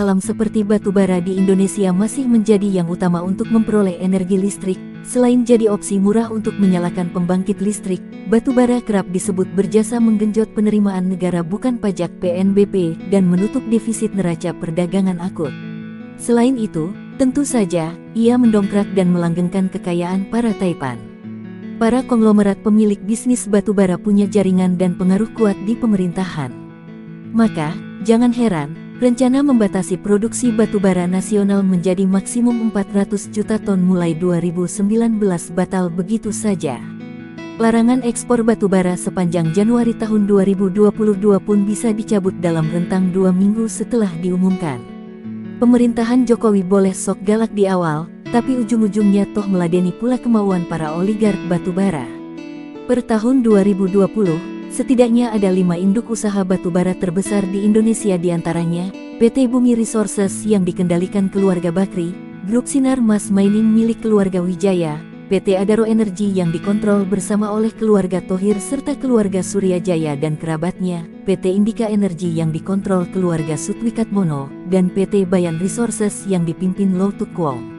alam seperti batu bara di Indonesia masih menjadi yang utama untuk memperoleh energi listrik. Selain jadi opsi murah untuk menyalakan pembangkit listrik, batu bara kerap disebut berjasa menggenjot penerimaan negara bukan pajak (PNBP) dan menutup defisit neraca perdagangan akut. Selain itu, tentu saja, ia mendongkrak dan melanggengkan kekayaan para taipan. Para konglomerat pemilik bisnis batu bara punya jaringan dan pengaruh kuat di pemerintahan. Maka, jangan heran, rencana membatasi produksi batu bara nasional menjadi maksimum 400 juta ton mulai 2019 batal begitu saja. Larangan ekspor batu bara sepanjang Januari tahun 2022 pun bisa dicabut dalam rentang 2 minggu setelah diumumkan. Pemerintahan Jokowi boleh sok galak di awal, tapi ujung-ujungnya toh meladeni pula kemauan para oligark batu bara. Per tahun 2020, setidaknya ada 5 induk usaha batu bara terbesar di Indonesia, diantaranya PT Bumi Resources yang dikendalikan keluarga Bakri, Grup Sinar Mas Mining milik keluarga Wijaya, PT Adaro Energi yang dikontrol bersama oleh keluarga Thohir serta keluarga Suryajaya dan kerabatnya, PT Indika Energi yang dikontrol keluarga Sutwikatmono, dan PT Bayan Resources yang dipimpin Lau Tuk Wong.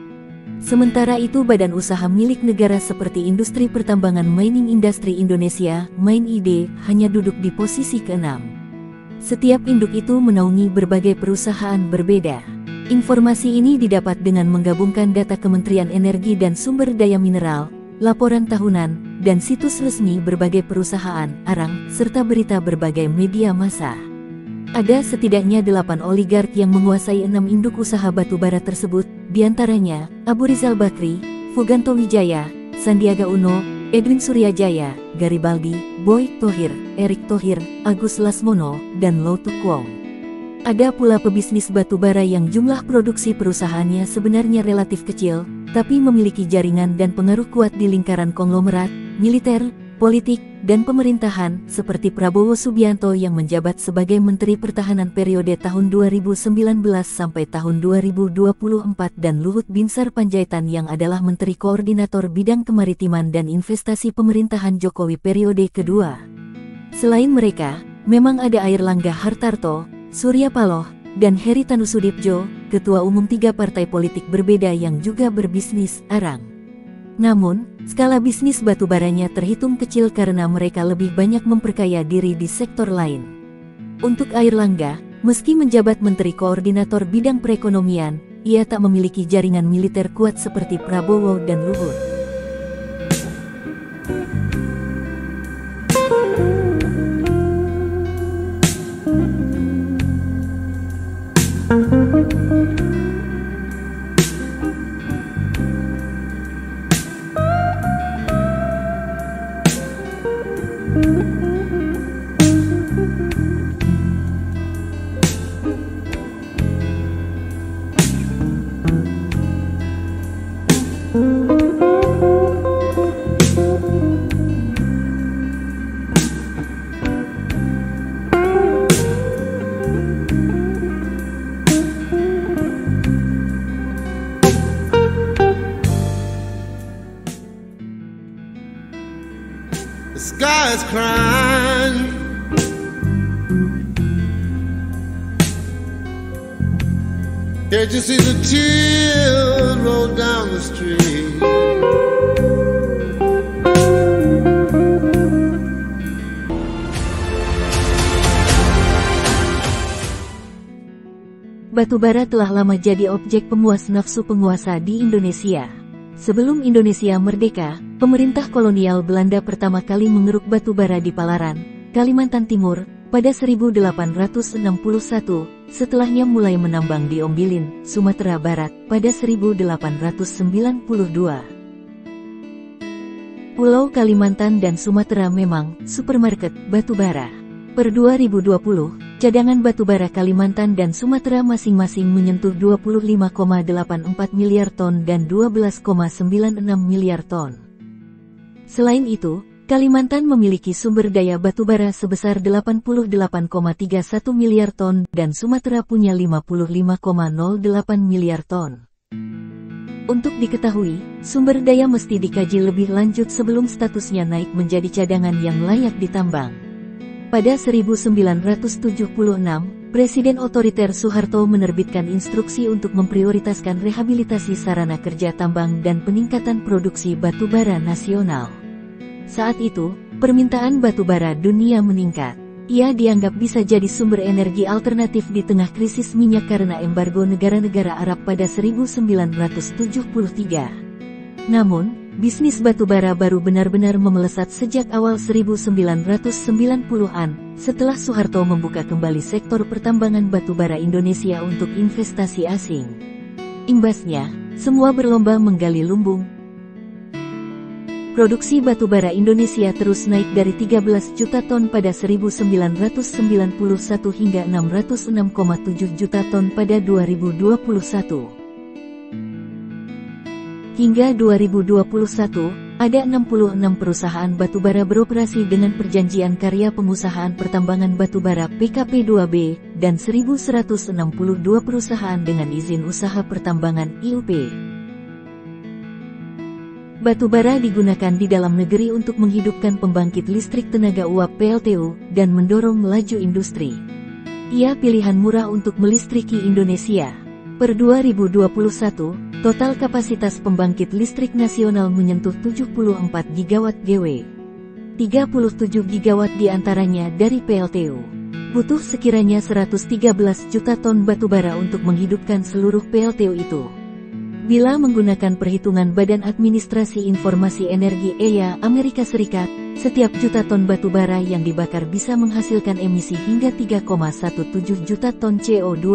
Sementara itu badan usaha milik negara seperti Industri Pertambangan Mining Industri Indonesia, MINID, hanya duduk di posisi ke-6. Setiap induk itu menaungi berbagai perusahaan berbeda. Informasi ini didapat dengan menggabungkan data Kementerian Energi dan Sumber Daya Mineral, laporan tahunan, dan situs resmi berbagai perusahaan, arang, serta berita berbagai media massa. Ada setidaknya 8 oligark yang menguasai 6 induk usaha batu bara tersebut, diantaranya Abu Rizal Bakri, Fuganto Wijaya, Sandiaga Uno, Edwin Suryajaya, Garibaldi, Boy Thohir, Erick Thohir, Agus Lasmono, dan Lau Tuk Wong. Ada pula pebisnis batu bara yang jumlah produksi perusahaannya sebenarnya relatif kecil, tapi memiliki jaringan dan pengaruh kuat di lingkaran konglomerat, militer, politik, dan pemerintahan, seperti Prabowo Subianto yang menjabat sebagai Menteri Pertahanan periode tahun 2019 sampai tahun 2024 dan Luhut Binsar Panjaitan yang adalah Menteri Koordinator Bidang Kemaritiman dan Investasi pemerintahan Jokowi periode kedua. Selain mereka, memang ada Airlangga Hartarto, Surya Paloh, dan Heri Tanusudibjo, ketua umum 3 partai politik berbeda yang juga berbisnis arang. Namun, skala bisnis batu baranya terhitung kecil karena mereka lebih banyak memperkaya diri di sektor lain. Untuk Airlangga, meski menjabat Menteri Koordinator Bidang Perekonomian, ia tak memiliki jaringan militer kuat seperti Prabowo dan Luhut. The sky is crying. Can't you see the tears roll down the street? Batu bara telah lama jadi objek pemuas nafsu penguasa di Indonesia. Sebelum Indonesia merdeka, pemerintah kolonial Belanda pertama kali mengeruk batu bara di Palaran, Kalimantan Timur, pada 1861, setelahnya mulai menambang di Ombilin, Sumatera Barat, pada 1892. Pulau Kalimantan dan Sumatera memang supermarket batu bara. Per 2020, cadangan batu bara Kalimantan dan Sumatera masing-masing menyentuh 25,84 miliar ton dan 12,96 miliar ton. Selain itu, Kalimantan memiliki sumber daya batubara sebesar 88,31 miliar ton dan Sumatera punya 55,08 miliar ton. Untuk diketahui, sumber daya mesti dikaji lebih lanjut sebelum statusnya naik menjadi cadangan yang layak ditambang. Pada 1976, Presiden otoriter Soeharto menerbitkan instruksi untuk memprioritaskan rehabilitasi sarana kerja tambang dan peningkatan produksi batubara nasional. Saat itu, permintaan batubara dunia meningkat. Ia dianggap bisa jadi sumber energi alternatif di tengah krisis minyak karena embargo negara-negara Arab pada 1973. Namun, bisnis batubara baru benar-benar memelesat sejak awal 1990-an, setelah Soeharto membuka kembali sektor pertambangan batubara Indonesia untuk investasi asing. Imbasnya, semua berlomba menggali lumbung. Produksi batubara Indonesia terus naik dari 13 juta ton pada 1991 hingga 606,7 juta ton pada 2021. Hingga 2021, ada 66 perusahaan batubara beroperasi dengan perjanjian karya pengusahaan pertambangan batubara PKP-2B, dan 1162 perusahaan dengan izin usaha pertambangan IUP. Batubara digunakan di dalam negeri untuk menghidupkan pembangkit listrik tenaga uap PLTU, dan mendorong laju industri. Ia pilihan murah untuk melistriki Indonesia. Per 2021, total kapasitas pembangkit listrik nasional menyentuh 74 gigawatt GW. 37 gigawatt diantaranya dari PLTU. Butuh sekiranya 113 juta ton batubara untuk menghidupkan seluruh PLTU itu. Bila menggunakan perhitungan Badan Administrasi Informasi Energi (EIA) Amerika Serikat, setiap juta ton batubara yang dibakar bisa menghasilkan emisi hingga 3,17 juta ton CO2.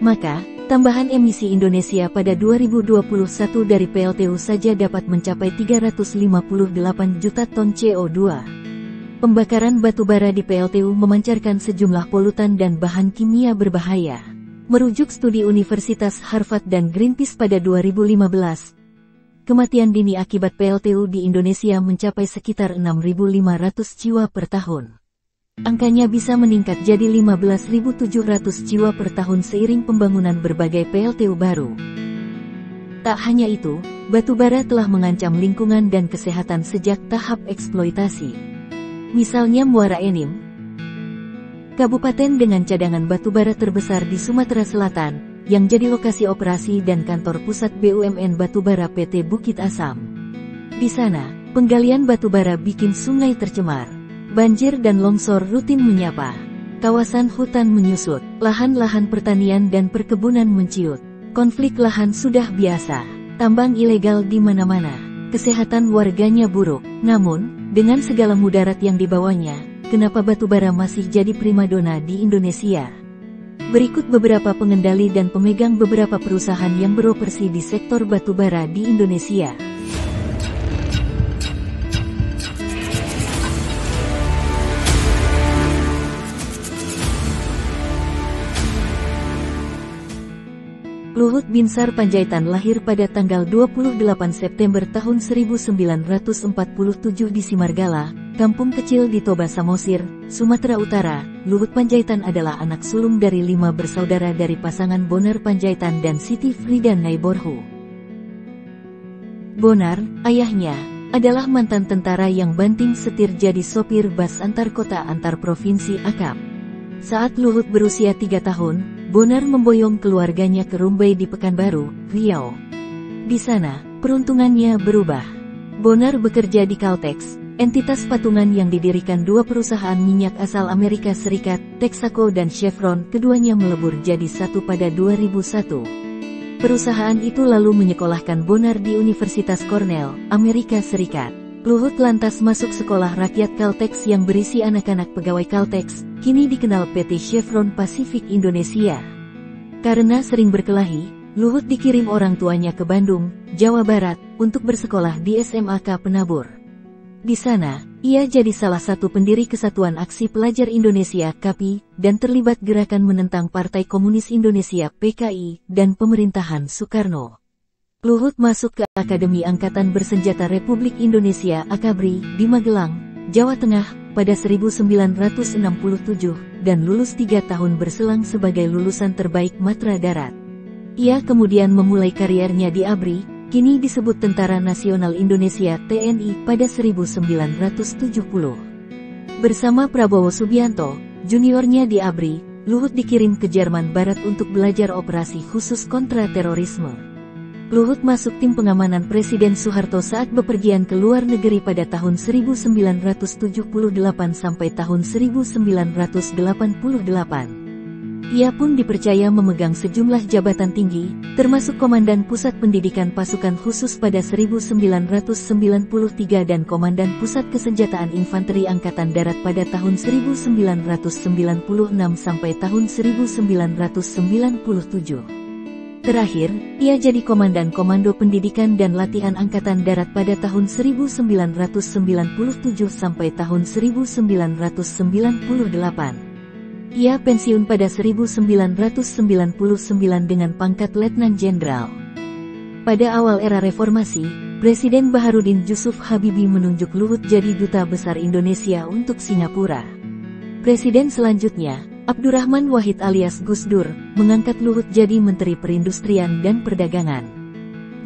Maka, tambahan emisi Indonesia pada 2021 dari PLTU saja dapat mencapai 358 juta ton CO2. Pembakaran batubara di PLTU memancarkan sejumlah polutan dan bahan kimia berbahaya. Merujuk studi Universitas Harvard dan Greenpeace pada 2015, kematian dini akibat PLTU di Indonesia mencapai sekitar 6.500 jiwa per tahun. Angkanya bisa meningkat jadi 15.700 jiwa per tahun seiring pembangunan berbagai PLTU baru. Tak hanya itu, batubara telah mengancam lingkungan dan kesehatan sejak tahap eksploitasi. Misalnya Muara Enim, kabupaten dengan cadangan batubara terbesar di Sumatera Selatan, yang jadi lokasi operasi dan kantor pusat BUMN Batubara PT Bukit Asam. Di sana, penggalian batubara bikin sungai tercemar. Banjir dan longsor rutin menyapa. Kawasan hutan menyusut, lahan-lahan pertanian dan perkebunan menciut. Konflik lahan sudah biasa, tambang ilegal di mana-mana. Kesehatan warganya buruk. Namun, dengan segala mudarat yang dibawanya, kenapa batubara masih jadi primadona di Indonesia? Berikut beberapa pengendali dan pemegang beberapa perusahaan yang beroperasi di sektor batubara di Indonesia. Luhut Binsar Panjaitan lahir pada tanggal 28 September tahun 1947 di Simargala, kampung kecil di Toba Samosir, Sumatera Utara. Luhut Panjaitan adalah anak sulung dari 5 bersaudara dari pasangan Bonar Panjaitan dan Siti Frida Naiborhu. Bonar, ayahnya, adalah mantan tentara yang banting setir jadi sopir bas antar kota antar provinsi akap. Saat Luhut berusia 3 tahun, Bonar memboyong keluarganya ke Rumbai di Pekanbaru, Riau. Di sana, peruntungannya berubah. Bonar bekerja di Caltex, entitas patungan yang didirikan 2 perusahaan minyak asal Amerika Serikat, Texaco dan Chevron. Keduanya melebur jadi satu pada 2001. Perusahaan itu lalu menyekolahkan Bonar di Universitas Cornell, Amerika Serikat. Luhut lantas masuk sekolah rakyat Caltex yang berisi anak-anak pegawai Caltex, kini dikenal PT Chevron Pacific Indonesia. Karena sering berkelahi, Luhut dikirim orang tuanya ke Bandung, Jawa Barat, untuk bersekolah di SMAK Penabur. Di sana, ia jadi salah satu pendiri Kesatuan Aksi Pelajar Indonesia (KAPI), dan terlibat gerakan menentang Partai Komunis Indonesia (PKI), dan pemerintahan Soekarno. Luhut masuk ke Akademi Angkatan Bersenjata Republik Indonesia (AKABRI) di Magelang, Jawa Tengah, pada 1967, dan lulus 3 tahun berselang sebagai lulusan terbaik Matra Darat. Ia kemudian memulai kariernya di ABRI, kini disebut Tentara Nasional Indonesia (TNI) pada 1970. Bersama Prabowo Subianto, juniornya di ABRI, Luhut dikirim ke Jerman Barat untuk belajar operasi khusus kontra terorisme. Luhut masuk tim pengamanan Presiden Soeharto saat bepergian ke luar negeri pada tahun 1978 sampai tahun 1988. Ia pun dipercaya memegang sejumlah jabatan tinggi, termasuk Komandan Pusat Pendidikan Pasukan Khusus pada 1993 dan Komandan Pusat Kesenjataan Infanteri Angkatan Darat pada tahun 1996 sampai tahun 1997. Terakhir, ia jadi Komandan Komando Pendidikan dan Latihan Angkatan Darat pada tahun 1997 sampai tahun 1998. Ia pensiun pada 1999 dengan pangkat Letnan Jenderal. Pada awal era reformasi, Presiden Baharudin Jusuf Habibie menunjuk Luhut jadi Duta Besar Indonesia untuk Singapura. Presiden selanjutnya, Abdurrahman Wahid alias Gus Dur, mengangkat Luhut jadi Menteri Perindustrian dan Perdagangan.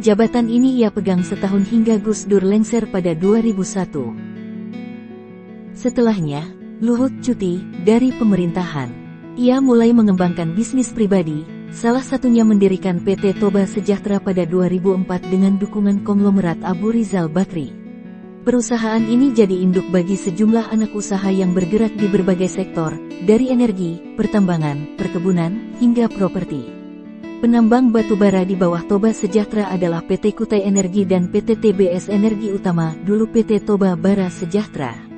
Jabatan ini ia pegang setahun hingga Gus Dur lengser pada 2001. Setelahnya, Luhut cuti dari pemerintahan. Ia mulai mengembangkan bisnis pribadi, salah satunya mendirikan PT Toba Sejahtera pada 2004 dengan dukungan konglomerat Abu Rizal Bakri. Perusahaan ini jadi induk bagi sejumlah anak usaha yang bergerak di berbagai sektor, dari energi, pertambangan, perkebunan, hingga properti. Penambang batu bara di bawah Toba Sejahtera adalah PT Kutai Energi dan PT TBS Energi Utama, dulu PT Toba Bara Sejahtera.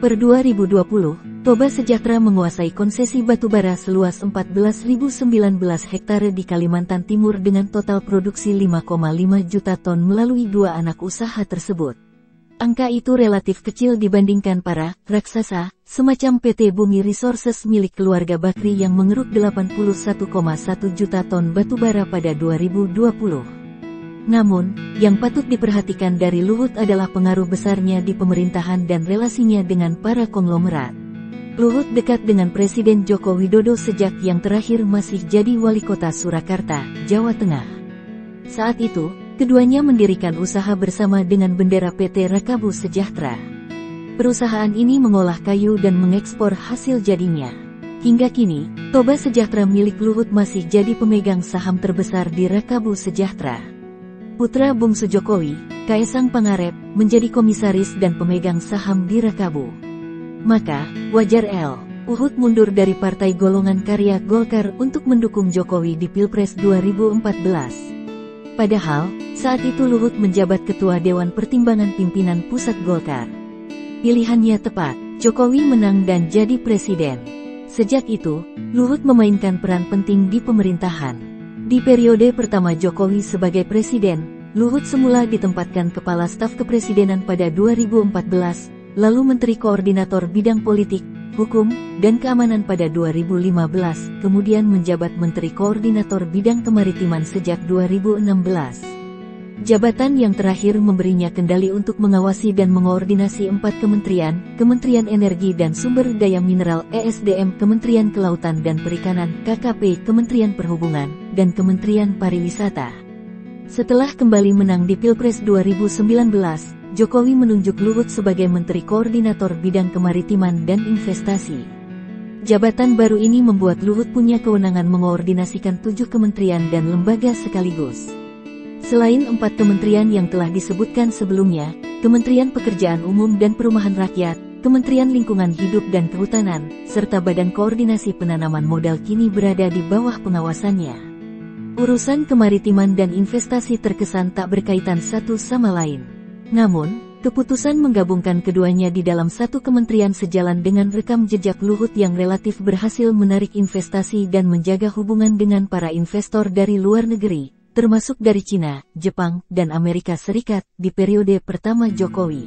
Per 2020, Toba Sejahtera menguasai konsesi batubara seluas 14.019 hektare di Kalimantan Timur dengan total produksi 5,5 juta ton melalui dua anak usaha tersebut. Angka itu relatif kecil dibandingkan para raksasa, semacam PT Bumi Resources milik keluarga Bakri yang mengeruk 81,1 juta ton batubara pada 2020. Namun, yang patut diperhatikan dari Luhut adalah pengaruh besarnya di pemerintahan dan relasinya dengan para konglomerat. Luhut dekat dengan Presiden Joko Widodo sejak yang terakhir masih jadi wali kota Surakarta, Jawa Tengah. Saat itu, keduanya mendirikan usaha bersama dengan bendera PT Rakabu Sejahtera. Perusahaan ini mengolah kayu dan mengekspor hasil jadinya. Hingga kini, Toba Sejahtera milik Luhut masih jadi pemegang saham terbesar di Rakabu Sejahtera. Putra bungsu Jokowi, Kaesang Pangarep, menjadi komisaris dan pemegang saham di Rakabu. Maka, wajar Luhut mundur dari Partai Golongan Karya Golkar untuk mendukung Jokowi di Pilpres 2014. Padahal, saat itu Luhut menjabat Ketua Dewan Pertimbangan Pimpinan Pusat Golkar. Pilihannya tepat, Jokowi menang dan jadi presiden. Sejak itu, Luhut memainkan peran penting di pemerintahan. Di periode pertama Jokowi sebagai presiden, Luhut semula ditempatkan Kepala Staf Kepresidenan pada 2014, lalu Menteri Koordinator Bidang Politik, Hukum, dan Keamanan pada 2015, kemudian menjabat Menteri Koordinator Bidang Kemaritiman sejak 2016. Jabatan yang terakhir memberinya kendali untuk mengawasi dan mengoordinasi 4 kementerian, Kementerian Energi dan Sumber Daya Mineral (ESDM), Kementerian Kelautan dan Perikanan (KKP), Kementerian Perhubungan, dan Kementerian Pariwisata. Setelah kembali menang di Pilpres 2019, Jokowi menunjuk Luhut sebagai Menteri Koordinator Bidang Kemaritiman dan Investasi. Jabatan baru ini membuat Luhut punya kewenangan mengoordinasikan 7 kementerian dan lembaga sekaligus. Selain 4 kementerian yang telah disebutkan sebelumnya, Kementerian Pekerjaan Umum dan Perumahan Rakyat, Kementerian Lingkungan Hidup dan Kehutanan, serta Badan Koordinasi Penanaman Modal kini berada di bawah pengawasannya. Urusan kemaritiman dan investasi terkesan tak berkaitan satu sama lain. Namun, keputusan menggabungkan keduanya di dalam satu kementerian sejalan dengan rekam jejak Luhut yang relatif berhasil menarik investasi dan menjaga hubungan dengan para investor dari luar negeri, termasuk dari Cina, Jepang, dan Amerika Serikat, di periode pertama Jokowi.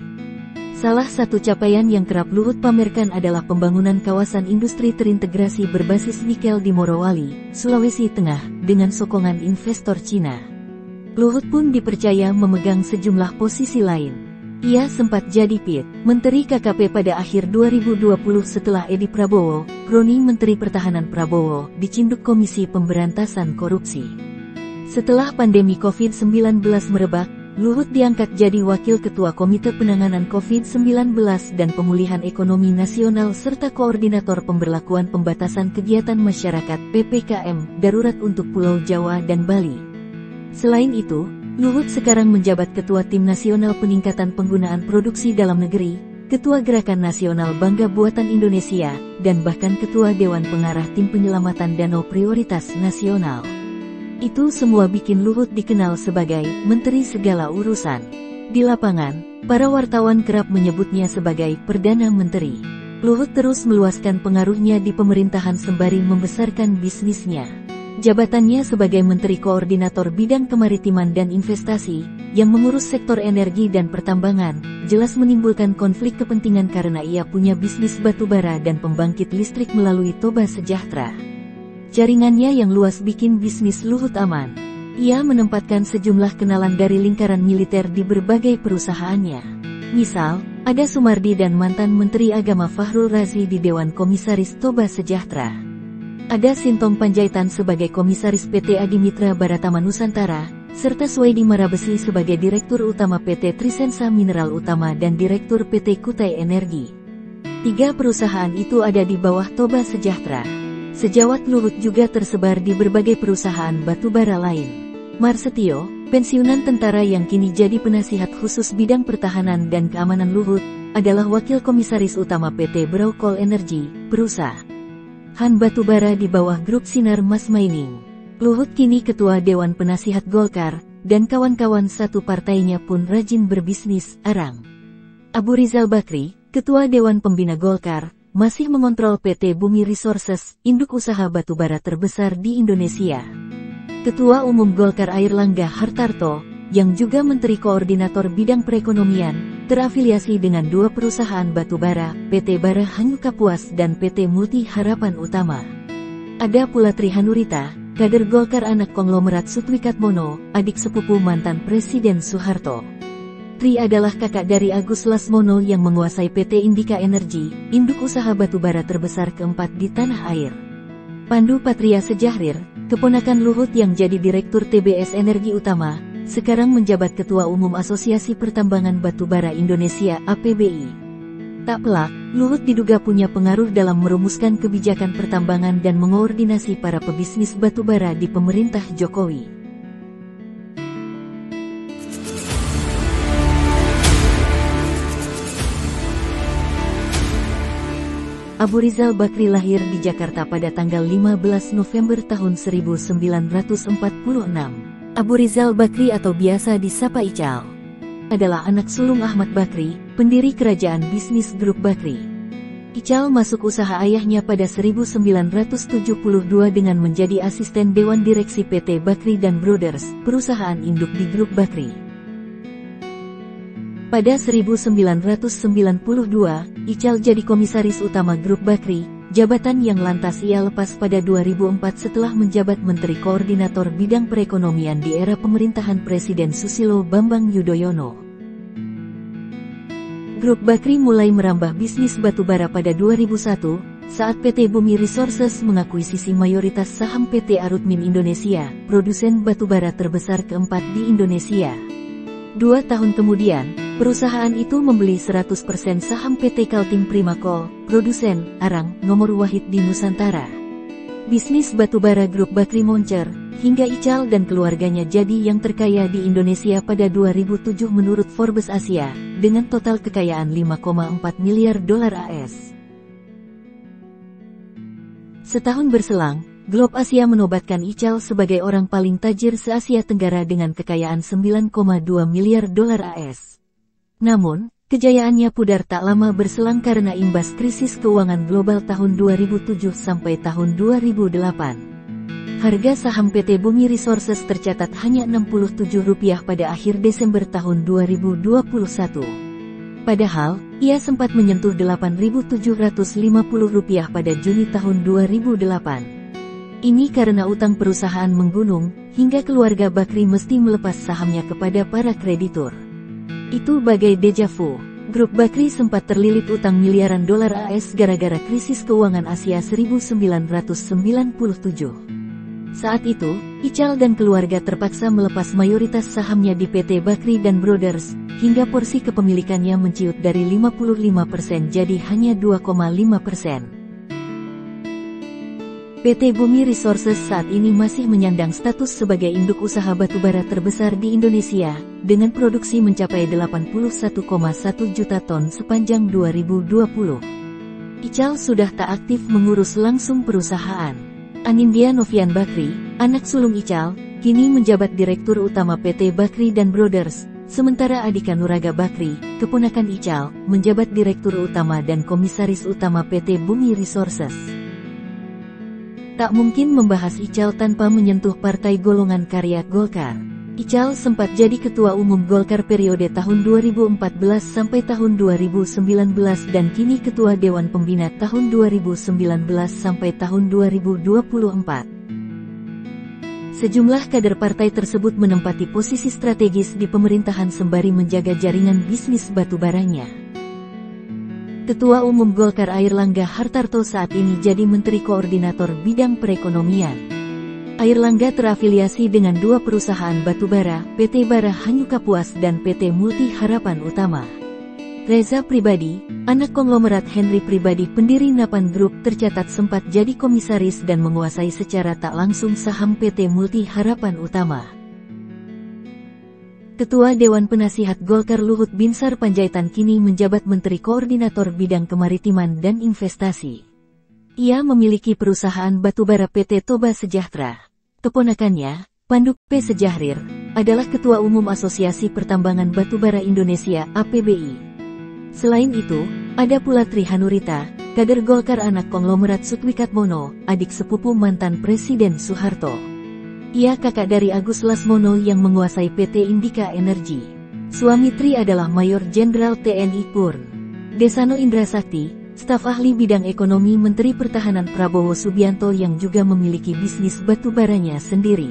Salah satu capaian yang kerap Luhut pamerkan adalah pembangunan kawasan industri terintegrasi berbasis nikel di Morowali, Sulawesi Tengah, dengan sokongan investor Cina. Luhut pun dipercaya memegang sejumlah posisi lain. Ia sempat jadi Menteri KKP pada akhir 2020 setelah Edi Prabowo, kroni Menteri Pertahanan Prabowo, dicinduk Komisi Pemberantasan Korupsi. Setelah pandemi COVID-19 merebak, Luhut diangkat jadi Wakil Ketua Komite Penanganan COVID-19 dan Pemulihan Ekonomi Nasional serta Koordinator Pemberlakuan Pembatasan Kegiatan Masyarakat (PPKM) Darurat untuk Pulau Jawa dan Bali. Selain itu, Luhut sekarang menjabat Ketua Tim Nasional Peningkatan Penggunaan Produksi Dalam Negeri, Ketua Gerakan Nasional Bangga Buatan Indonesia, dan bahkan Ketua Dewan Pengarah Tim Penyelamatan Danau Prioritas Nasional. Itu semua bikin Luhut dikenal sebagai Menteri Segala Urusan. Di lapangan, para wartawan kerap menyebutnya sebagai Perdana Menteri. Luhut terus meluaskan pengaruhnya di pemerintahan sembari membesarkan bisnisnya. Jabatannya sebagai Menteri Koordinator Bidang Kemaritiman dan Investasi, yang mengurus sektor energi dan pertambangan, jelas menimbulkan konflik kepentingan karena ia punya bisnis batubara dan pembangkit listrik melalui Toba Sejahtera. Jaringannya yang luas bikin bisnis Luhut aman. Ia menempatkan sejumlah kenalan dari lingkaran militer di berbagai perusahaannya. Misal, ada Sumardi dan mantan Menteri Agama Fahrul Razi di Dewan Komisaris Toba Sejahtera. Ada Sintong Panjaitan sebagai Komisaris PT Adimitra Baratama Nusantara, serta Suwaidi Marabesi sebagai Direktur Utama PT Trisensa Mineral Utama dan Direktur PT Kutai Energi. 3 perusahaan itu ada di bawah Toba Sejahtera. Sejawat Luhut juga tersebar di berbagai perusahaan batubara lain. Marsetio, pensiunan tentara yang kini jadi penasihat khusus bidang pertahanan dan keamanan Luhut, adalah Wakil Komisaris Utama PT Braukol Energi, perusahaan batubara di bawah Grup Sinar Mas Mining. Luhut kini Ketua Dewan Penasihat Golkar, dan kawan-kawan satu partainya pun rajin berbisnis, arang. Abu Rizal Bakri, Ketua Dewan Pembina Golkar, masih mengontrol PT Bumi Resources, induk usaha batubara terbesar di Indonesia. Ketua Umum Golkar Airlangga Hartarto, yang juga Menteri Koordinator Bidang Perekonomian, terafiliasi dengan 2 perusahaan batubara, PT Bara Hanyu Kapuas dan PT Multi Harapan Utama. Ada pula Tri Hanurita, kader Golkar anak konglomerat Sutwikatmono, adik sepupu mantan Presiden Soeharto. Tri adalah kakak dari Agus Lasmono yang menguasai PT Indika Energi, induk usaha batubara terbesar keempat di tanah air. Pandu Patria Sejahrir, keponakan Luhut yang jadi Direktur TBS Energi Utama, sekarang menjabat Ketua Umum Asosiasi Pertambangan Batubara Indonesia (APBI). Tak pelak, Luhut diduga punya pengaruh dalam merumuskan kebijakan pertambangan dan mengoordinasi para pebisnis batubara di pemerintah Jokowi. Abu Rizal Bakri lahir di Jakarta pada tanggal 15 November tahun 1946. Abu Rizal Bakri atau biasa disapa Ical adalah anak sulung Ahmad Bakri, pendiri kerajaan bisnis Grup Bakri. Ical masuk usaha ayahnya pada 1972 dengan menjadi asisten Dewan Direksi PT Bakri dan Brothers, perusahaan induk di Grup Bakri. Pada 1992, Ical jadi Komisaris Utama Grup Bakri, jabatan yang lantas ia lepas pada 2004 setelah menjabat Menteri Koordinator Bidang Perekonomian di era pemerintahan Presiden Susilo Bambang Yudhoyono. Grup Bakri mulai merambah bisnis batubara pada 2001, saat PT Bumi Resources mengakuisisi mayoritas saham PT Arutmin Indonesia, produsen batubara terbesar keempat di Indonesia. 2 tahun kemudian, perusahaan itu membeli 100% saham PT Kaltim Primakol, produsen arang nomor wahid di Nusantara. Bisnis batubara Grup Bakri moncer, hingga Ical dan keluarganya jadi yang terkaya di Indonesia pada 2007 menurut Forbes Asia, dengan total kekayaan 5,4 miliar dolar AS. Setahun berselang, Globe Asia menobatkan Ical sebagai orang paling tajir se-Asia Tenggara dengan kekayaan 9,2 miliar dolar AS. Namun, kejayaannya pudar tak lama berselang karena imbas krisis keuangan global tahun 2007 sampai tahun 2008. Harga saham PT Bumi Resources tercatat hanya Rp67 pada akhir Desember tahun 2021. Padahal, ia sempat menyentuh Rp8.750 pada Juni tahun 2008. Ini karena utang perusahaan menggunung, hingga keluarga Bakri mesti melepas sahamnya kepada para kreditur. Itu bagai deja vu. Grup Bakri sempat terlilit utang miliaran dolar AS gara-gara krisis keuangan Asia 1997. Saat itu, Ical dan keluarga terpaksa melepas mayoritas sahamnya di PT Bakri dan Brothers, hingga porsi kepemilikannya menciut dari 55% jadi hanya 2,5%. PT Bumi Resources saat ini masih menyandang status sebagai induk usaha batubara terbesar di Indonesia, dengan produksi mencapai 81,1 juta ton sepanjang 2020. Ical sudah tak aktif mengurus langsung perusahaan. Anindya Novian Bakri, anak sulung Ical, kini menjabat Direktur Utama PT Bakri dan Brothers, sementara Adika Nuraga Bakri, keponakan Ical, menjabat Direktur Utama dan Komisaris Utama PT Bumi Resources. Tak mungkin membahas Ical tanpa menyentuh Partai Golongan Karya Golkar. Ical sempat jadi Ketua Umum Golkar periode tahun 2014 sampai tahun 2019 dan kini Ketua Dewan Pembina tahun 2019 sampai tahun 2024. Sejumlah kader partai tersebut menempati posisi strategis di pemerintahan sembari menjaga jaringan bisnis batubaranya. Ketua Umum Golkar Airlangga Hartarto saat ini jadi Menteri Koordinator Bidang Perekonomian. Airlangga terafiliasi dengan dua perusahaan batubara, PT Bara Hanyu Kapuas dan PT Multi Harapan Utama. Reza Pribadi, anak konglomerat Henry Pribadi pendiri Napan Group tercatat sempat jadi komisaris dan menguasai secara tak langsung saham PT Multi Harapan Utama. Ketua Dewan Penasihat Golkar Luhut Binsar Panjaitan kini menjabat Menteri Koordinator Bidang Kemaritiman dan Investasi. Ia memiliki perusahaan batubara PT Toba Sejahtera. Keponakannya, Panduk P. Sejahrir, adalah Ketua Umum Asosiasi Pertambangan Batubara Indonesia (APBI). Selain itu, ada pula Tri Hanurita, kader Golkar anak konglomerat Sutwikatmono, adik sepupu mantan Presiden Soeharto. Ia kakak dari Agus Lasmono yang menguasai PT Indika Energi. Suami Tri adalah Mayor Jenderal TNI Purn Desano Indra Sakti, staf ahli bidang ekonomi Menteri Pertahanan Prabowo Subianto yang juga memiliki bisnis batubaranya sendiri.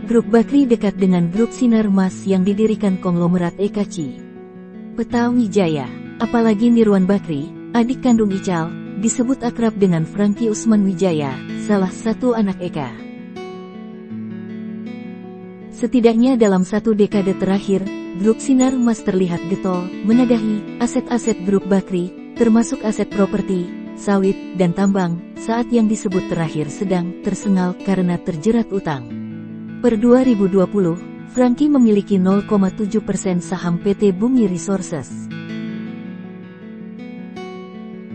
Grup Bakri dekat dengan grup Sinar Mas yang didirikan konglomerat EKC Peta Wijaya. Apalagi Nirwan Bakri, adik kandung Ical, disebut akrab dengan Franky Usman Wijaya, salah satu anak Eka. Setidaknya dalam satu dekade terakhir, grup Sinar Mas terlihat getol, menadahi aset-aset grup Bakri, termasuk aset properti, sawit, dan tambang, saat yang disebut terakhir sedang tersengal karena terjerat utang. Per 2020, Franky memiliki 0,7% saham PT Bumi Resources.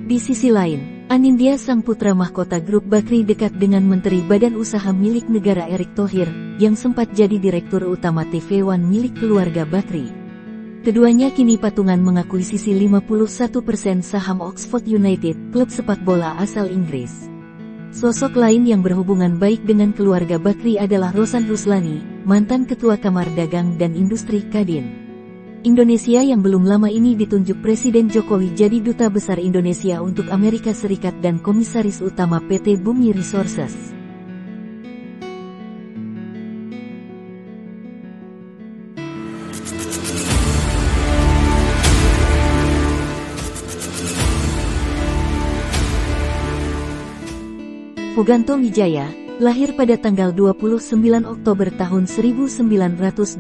Di sisi lain, Anindya sang putra mahkota grup Bakri dekat dengan Menteri Badan Usaha milik negara Erick Thohir, yang sempat jadi Direktur Utama TV One milik keluarga Bakri. Keduanya kini patungan mengakuisisi 51% saham Oxford United, klub sepak bola asal Inggris. Sosok lain yang berhubungan baik dengan keluarga Bakri adalah Rosan Ruslani, mantan Ketua Kamar Dagang dan Industri Kadin Indonesia yang belum lama ini ditunjuk Presiden Jokowi jadi Duta Besar Indonesia untuk Amerika Serikat dan Komisaris Utama PT Bumi Resources. Fuganto Wijaya, lahir pada tanggal 29 Oktober tahun 1981,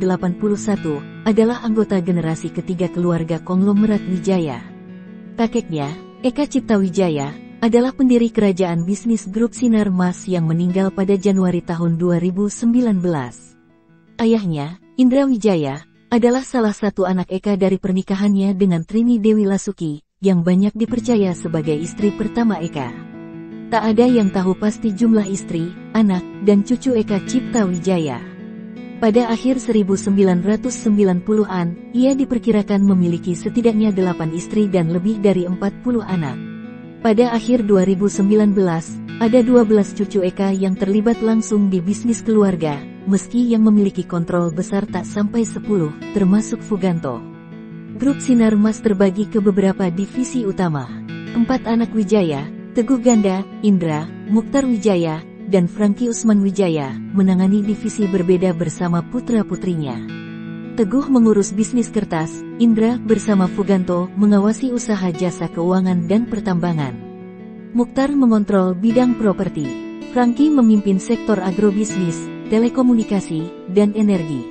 adalah anggota generasi ketiga keluarga konglomerat Wijaya. Kakeknya, Eka Cipta Wijaya, adalah pendiri kerajaan bisnis grup Sinar Mas yang meninggal pada Januari tahun 2019. Ayahnya, Indra Wijaya, adalah salah satu anak Eka dari pernikahannya dengan Trini Dewi Lasuki, yang banyak dipercaya sebagai istri pertama Eka. Tak ada yang tahu pasti jumlah istri, anak, dan cucu Eka Cipta Wijaya. Pada akhir 1990-an, ia diperkirakan memiliki setidaknya 8 istri dan lebih dari 40 anak. Pada akhir 2019, ada 12 cucu Eka yang terlibat langsung di bisnis keluarga, meski yang memiliki kontrol besar tak sampai 10, termasuk Fuganto. Grup Sinar Mas terbagi ke beberapa divisi utama. 4 anak Wijaya, Teguh Ganda, Indra, Mukhtar Wijaya, dan Franky Usman Wijaya, menangani divisi berbeda bersama putra-putrinya. Teguh mengurus bisnis kertas, Indra bersama Fuganto mengawasi usaha jasa keuangan dan pertambangan. Mukhtar mengontrol bidang properti. Franky memimpin sektor agrobisnis, telekomunikasi, dan energi.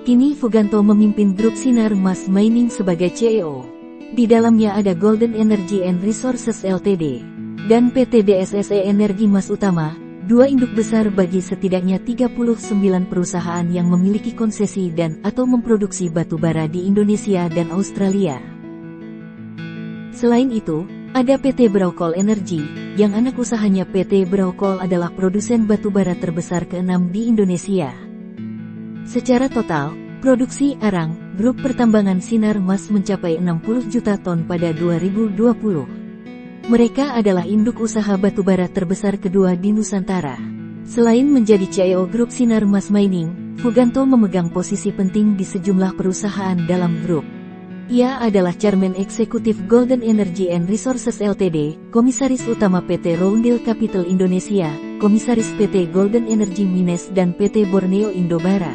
Kini Fuganto memimpin grup Sinar Mas Mining sebagai CEO. Di dalamnya ada Golden Energy and Resources Ltd. dan PT DSSE Energi Mas Utama, dua induk besar bagi setidaknya 39 perusahaan yang memiliki konsesi dan atau memproduksi batu bara di Indonesia dan Australia. Selain itu, ada PT Braukol Energy, yang anak usahanya PT Braukol adalah produsen batu bara terbesar ke-6 di Indonesia. Secara total, produksi arang, grup pertambangan Sinar Mas mencapai 60 juta ton pada 2020. Mereka adalah induk usaha batubara terbesar kedua di Nusantara. Selain menjadi CEO grup Sinar Mas Mining, Fuganto memegang posisi penting di sejumlah perusahaan dalam grup. Ia adalah Chairman Eksekutif Golden Energy and Resources Ltd, Komisaris Utama PT Roundel Capital Indonesia, Komisaris PT Golden Energy Mines dan PT Borneo Indobara.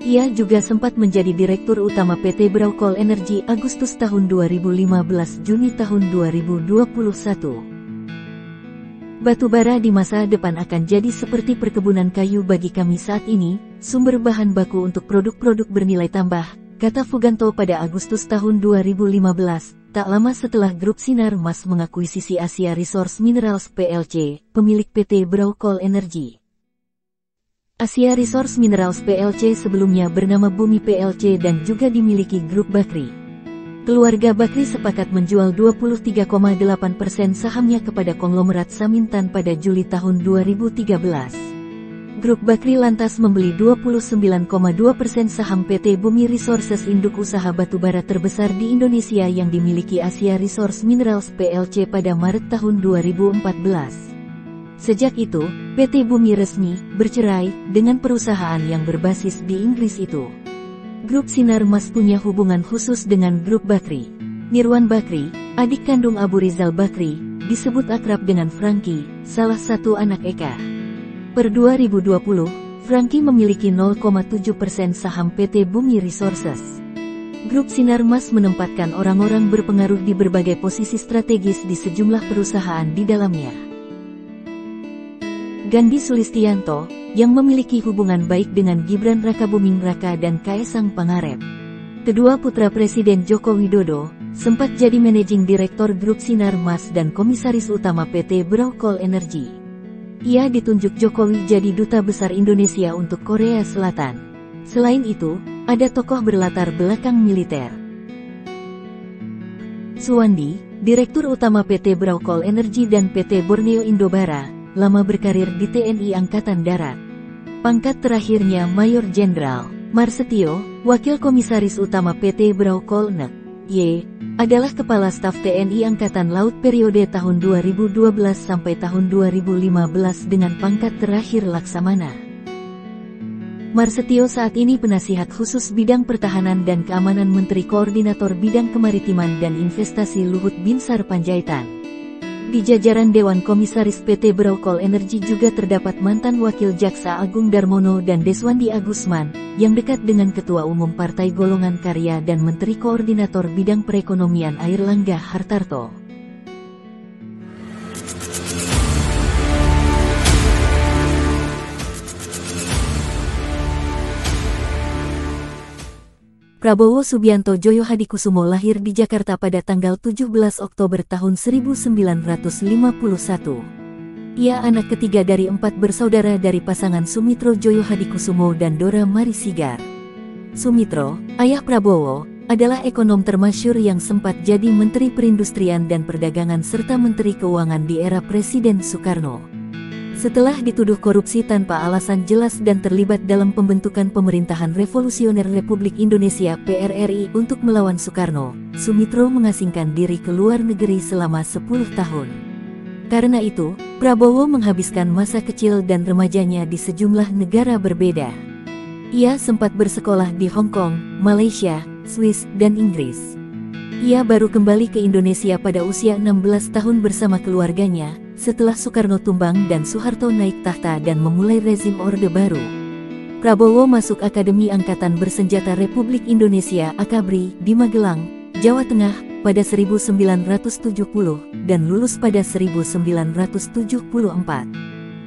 Ia juga sempat menjadi Direktur Utama PT Braukol Energy Agustus tahun 2015 Juni tahun 2021. Batubara di masa depan akan jadi seperti perkebunan kayu bagi kami saat ini, sumber bahan baku untuk produk-produk bernilai tambah, kata Fuganto pada Agustus tahun 2015, tak lama setelah grup Sinar Mas mengakuisisi Asia Resource Minerals PLC, pemilik PT Braukol Energy. Asia Resource Minerals PLC sebelumnya bernama Bumi PLC dan juga dimiliki grup Bakri. Keluarga Bakri sepakat menjual 23,8% sahamnya kepada konglomerat Samintan pada Juli tahun 2013. Grup Bakri lantas membeli 29,2% saham PT Bumi Resources induk usaha batubara terbesar di Indonesia yang dimiliki Asia Resource Minerals PLC pada Maret tahun 2014. Sejak itu, PT Bumi resmi bercerai dengan perusahaan yang berbasis di Inggris itu. Grup Sinar Mas punya hubungan khusus dengan grup Bakri. Nirwan Bakri, adik kandung Abu Rizal Bakri, disebut akrab dengan Franky, salah satu anak Eka. Per 2020, Franky memiliki 0,7% saham PT Bumi Resources. Grup Sinar Mas menempatkan orang-orang berpengaruh di berbagai posisi strategis di sejumlah perusahaan di dalamnya. Gandhi Sulistianto, yang memiliki hubungan baik dengan Gibran Rakabuming Raka dan Kaesang Pangarep. Kedua putra Presiden Joko Widodo, sempat jadi Managing Direktur Grup Sinar Mas dan Komisaris Utama PT Braukol Energy. Ia ditunjuk Jokowi jadi Duta Besar Indonesia untuk Korea Selatan. Selain itu, ada tokoh berlatar belakang militer. Suwandi, Direktur Utama PT Braukol Energy dan PT Borneo Indobara, lama berkarir di TNI Angkatan Darat. Pangkat terakhirnya Mayor Jenderal. Marsetio, Wakil Komisaris Utama PT Braukol NEK, Y, adalah Kepala Staf TNI Angkatan Laut periode tahun 2012 sampai tahun 2015 dengan pangkat terakhir Laksamana. Marsetio saat ini penasihat khusus bidang pertahanan dan keamanan Menteri Koordinator Bidang Kemaritiman dan Investasi Luhut Binsar Panjaitan. Di jajaran Dewan Komisaris PT Braukol Energy juga terdapat mantan Wakil Jaksa Agung Darmono dan Deswandi Agusman, yang dekat dengan Ketua Umum Partai Golongan Karya dan Menteri Koordinator Bidang Perekonomian Airlangga Hartarto. Prabowo Subianto Joyo Hadikusumo lahir di Jakarta pada tanggal 17 Oktober tahun 1951. Ia anak ketiga dari 4 bersaudara dari pasangan Sumitro Joyo Hadikusumo dan Dora Marisigar. Sumitro, ayah Prabowo, adalah ekonom termasyhur yang sempat jadi Menteri Perindustrian dan Perdagangan serta Menteri Keuangan di era Presiden Soekarno. Setelah dituduh korupsi tanpa alasan jelas dan terlibat dalam pembentukan Pemerintahan Revolusioner Republik Indonesia PRRI untuk melawan Soekarno, Sumitro mengasingkan diri ke luar negeri selama 10 tahun. Karena itu, Prabowo menghabiskan masa kecil dan remajanya di sejumlah negara berbeda. Ia sempat bersekolah di Hong Kong, Malaysia, Swiss, dan Inggris. Ia baru kembali ke Indonesia pada usia 16 tahun bersama keluarganya, setelah Soekarno tumbang dan Soeharto naik tahta dan memulai rezim Orde Baru. Prabowo masuk Akademi Angkatan Bersenjata Republik Indonesia (AKABRI) di Magelang, Jawa Tengah, pada 1970 dan lulus pada 1974.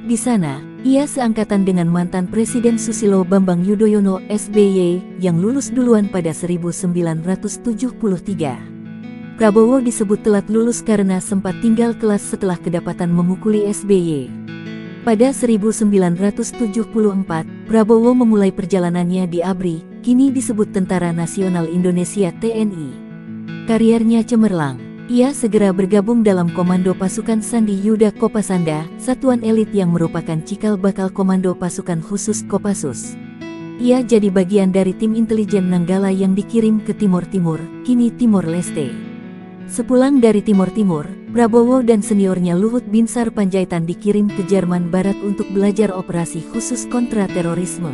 Di sana, ia seangkatan dengan mantan Presiden Susilo Bambang Yudhoyono (SBY) yang lulus duluan pada 1973. Prabowo disebut telat lulus karena sempat tinggal kelas setelah kedapatan memukuli SBY. Pada 1974, Prabowo memulai perjalanannya di ABRI, kini disebut Tentara Nasional Indonesia (TNI). Kariernya cemerlang. Ia segera bergabung dalam Komando Pasukan Sandi Yuda Kopasanda, satuan elit yang merupakan cikal bakal Komando Pasukan Khusus Kopassus. Ia jadi bagian dari tim intelijen Nanggala yang dikirim ke Timor Timur, kini Timor Leste. Sepulang dari Timor Timur, Prabowo dan seniornya Luhut Binsar Panjaitan dikirim ke Jerman Barat untuk belajar operasi khusus kontra terorisme.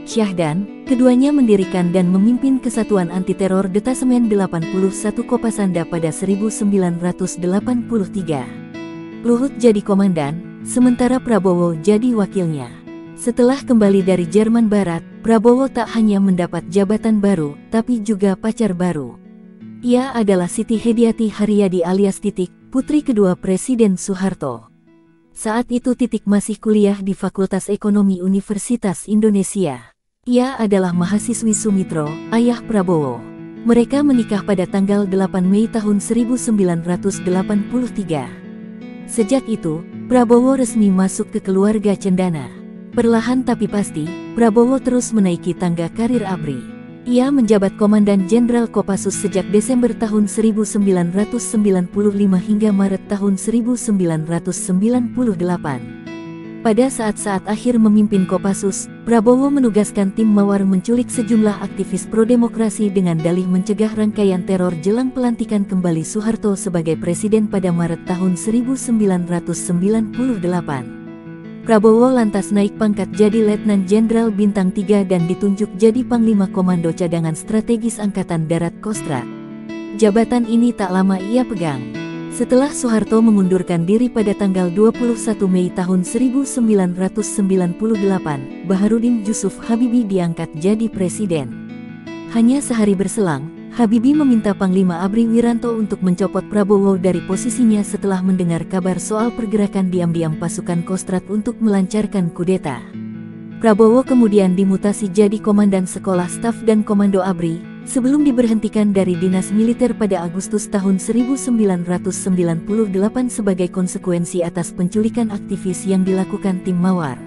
Syahdan, keduanya mendirikan dan memimpin Kesatuan Anti-Teror Detasemen 81 Kopasanda pada 1983. Luhut jadi komandan, sementara Prabowo jadi wakilnya. Setelah kembali dari Jerman Barat, Prabowo tak hanya mendapat jabatan baru, tapi juga pacar baru. Ia adalah Siti Hediati Haryadi alias Titik, putri kedua Presiden Soeharto. Saat itu Titik masih kuliah di Fakultas Ekonomi Universitas Indonesia. Ia adalah mahasiswi Sumitro, ayah Prabowo. Mereka menikah pada tanggal 8 Mei tahun 1983. Sejak itu, Prabowo resmi masuk ke keluarga cendana. Perlahan tapi pasti, Prabowo terus menaiki tangga karir ABRI. Ia menjabat Komandan Jenderal Kopassus sejak Desember tahun 1995 hingga Maret tahun 1998. Pada saat-saat akhir memimpin Kopassus, Prabowo menugaskan tim Mawar menculik sejumlah aktivis pro-demokrasi dengan dalih mencegah rangkaian teror jelang pelantikan kembali Soeharto sebagai presiden pada Maret tahun 1998. Prabowo lantas naik pangkat jadi Letnan Jenderal Bintang 3 dan ditunjuk jadi Panglima Komando Cadangan Strategis Angkatan Darat Kostrad. Jabatan ini tak lama ia pegang. Setelah Soeharto mengundurkan diri pada tanggal 21 Mei tahun 1998, Baharudin Jusuf Habibie diangkat jadi presiden. Hanya sehari berselang, Habibie meminta Panglima ABRI Wiranto untuk mencopot Prabowo dari posisinya setelah mendengar kabar soal pergerakan diam-diam pasukan Kostrad untuk melancarkan kudeta. Prabowo kemudian dimutasi jadi Komandan Sekolah Staf dan Komando ABRI, sebelum diberhentikan dari dinas militer pada Agustus tahun 1998 sebagai konsekuensi atas penculikan aktivis yang dilakukan tim Mawar.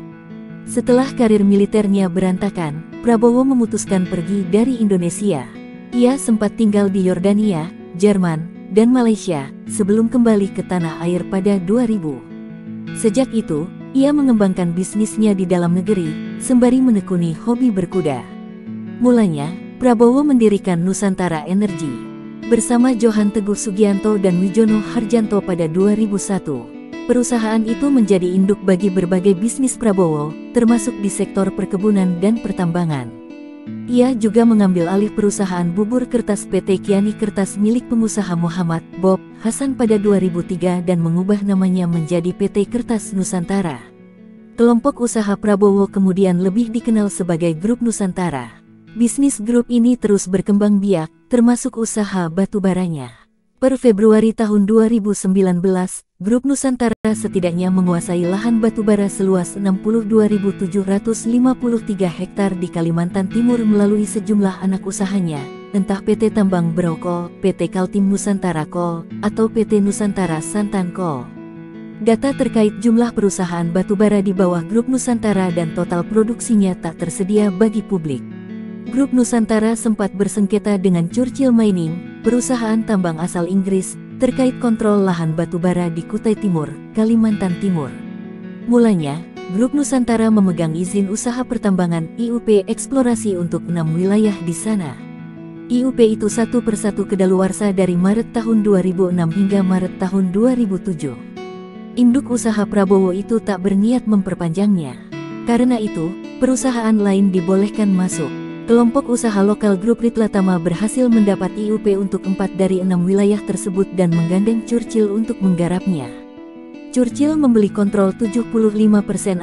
Setelah karir militernya berantakan, Prabowo memutuskan pergi dari Indonesia. Ia sempat tinggal di Yordania, Jerman, dan Malaysia, sebelum kembali ke tanah air pada 2000. Sejak itu, ia mengembangkan bisnisnya di dalam negeri, sembari menekuni hobi berkuda. Mulanya, Prabowo mendirikan Nusantara Energi bersama Johan Teguh Sugianto dan Wijono Harjanto pada 2001. Perusahaan itu menjadi induk bagi berbagai bisnis Prabowo, termasuk di sektor perkebunan dan pertambangan. Ia juga mengambil alih perusahaan bubur kertas PT Kiani Kertas milik pengusaha Muhammad Bob Hasan pada 2003 dan mengubah namanya menjadi PT Kertas Nusantara. Kelompok usaha Prabowo kemudian lebih dikenal sebagai Grup Nusantara. Bisnis grup ini terus berkembang biak, termasuk usaha batubaranya. Per Februari tahun 2019, Grup Nusantara setidaknya menguasai lahan batubara seluas 62.753 hektar di Kalimantan Timur melalui sejumlah anak usahanya, entah PT Tambang Brokol, PT Kaltim Nusantara Kol, atau PT Nusantara Santan Kol. Data terkait jumlah perusahaan batubara di bawah Grup Nusantara dan total produksinya tak tersedia bagi publik. Grup Nusantara sempat bersengketa dengan Churchill Mining, perusahaan tambang asal Inggris, terkait kontrol lahan batubara di Kutai Timur, Kalimantan Timur. Mulanya, Grup Nusantara memegang izin usaha pertambangan IUP eksplorasi untuk 6 wilayah di sana. IUP itu satu persatu kedaluarsa dari Maret tahun 2006 hingga Maret tahun 2007. Induk usaha Prabowo itu tak berniat memperpanjangnya. Karena itu, perusahaan lain dibolehkan masuk. Kelompok usaha lokal Grup Ritlatama berhasil mendapat IUP untuk 4 dari 6 wilayah tersebut dan menggandeng Churchill untuk menggarapnya. Churchill membeli kontrol 75%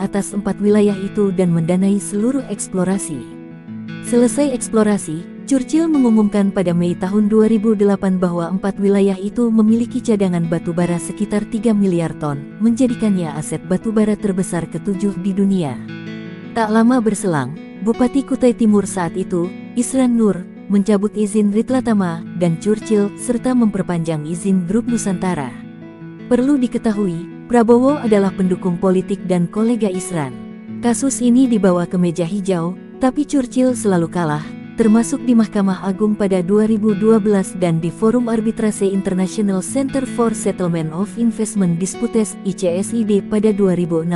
atas 4 wilayah itu dan mendanai seluruh eksplorasi. Selesai eksplorasi, Churchill mengumumkan pada Mei tahun 2008 bahwa 4 wilayah itu memiliki cadangan batubara sekitar 3 miliar ton, menjadikannya aset batubara terbesar ke-7 di dunia. Tak lama berselang, Bupati Kutai Timur saat itu, Isran Nur, mencabut izin Ritlatama dan Churchill serta memperpanjang izin Grup Nusantara. Perlu diketahui, Prabowo adalah pendukung politik dan kolega Isran. Kasus ini dibawa ke meja hijau, tapi Churchill selalu kalah, termasuk di Mahkamah Agung pada 2012 dan di Forum Arbitrase International Center for Settlement of Investment Disputes (ICSID) pada 2016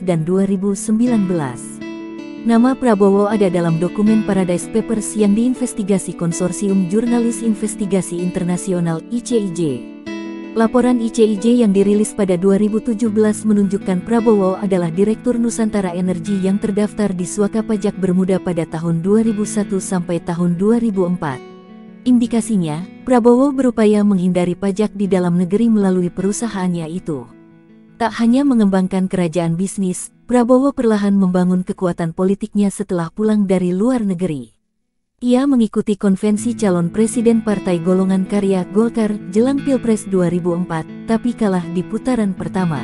dan 2019. Nama Prabowo ada dalam dokumen Paradise Papers yang diinvestigasi Konsorsium Jurnalis Investigasi Internasional (ICIJ). Laporan ICIJ yang dirilis pada 2017 menunjukkan Prabowo adalah Direktur Nusantara Energi yang terdaftar di Suaka Pajak Bermuda pada tahun 2001 sampai tahun 2004. Indikasinya, Prabowo berupaya menghindari pajak di dalam negeri melalui perusahaannya itu. Tak hanya mengembangkan kerajaan bisnis, Prabowo perlahan membangun kekuatan politiknya setelah pulang dari luar negeri. Ia mengikuti konvensi calon presiden Partai Golongan Karya Golkar jelang Pilpres 2004, tapi kalah di putaran pertama.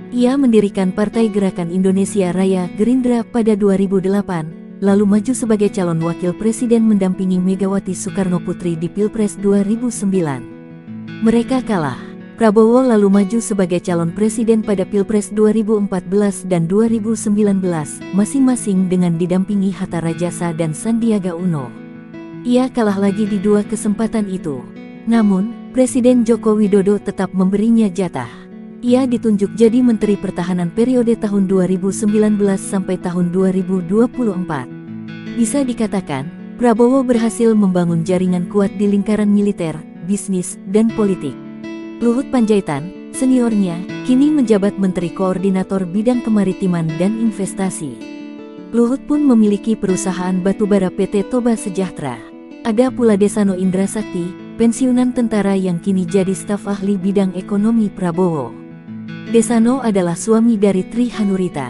Ia mendirikan Partai Gerakan Indonesia Raya Gerindra pada 2008, lalu maju sebagai calon wakil presiden mendampingi Megawati Soekarnoputri di Pilpres 2009. Mereka kalah. Prabowo lalu maju sebagai calon presiden pada Pilpres 2014 dan 2019, masing-masing dengan didampingi Hatta Rajasa dan Sandiaga Uno. Ia kalah lagi di dua kesempatan itu. Namun, Presiden Joko Widodo tetap memberinya jatah. Ia ditunjuk jadi Menteri Pertahanan periode tahun 2019 sampai tahun 2024. Bisa dikatakan, Prabowo berhasil membangun jaringan kuat di lingkaran militer, bisnis, dan politik. Luhut Panjaitan, seniornya, kini menjabat Menteri Koordinator Bidang Kemaritiman dan Investasi. Luhut pun memiliki perusahaan batubara PT Toba Sejahtera. Ada pula Desano Indra Sakti, pensiunan tentara yang kini jadi staf ahli bidang ekonomi Prabowo. Desano adalah suami dari Tri Hanurita.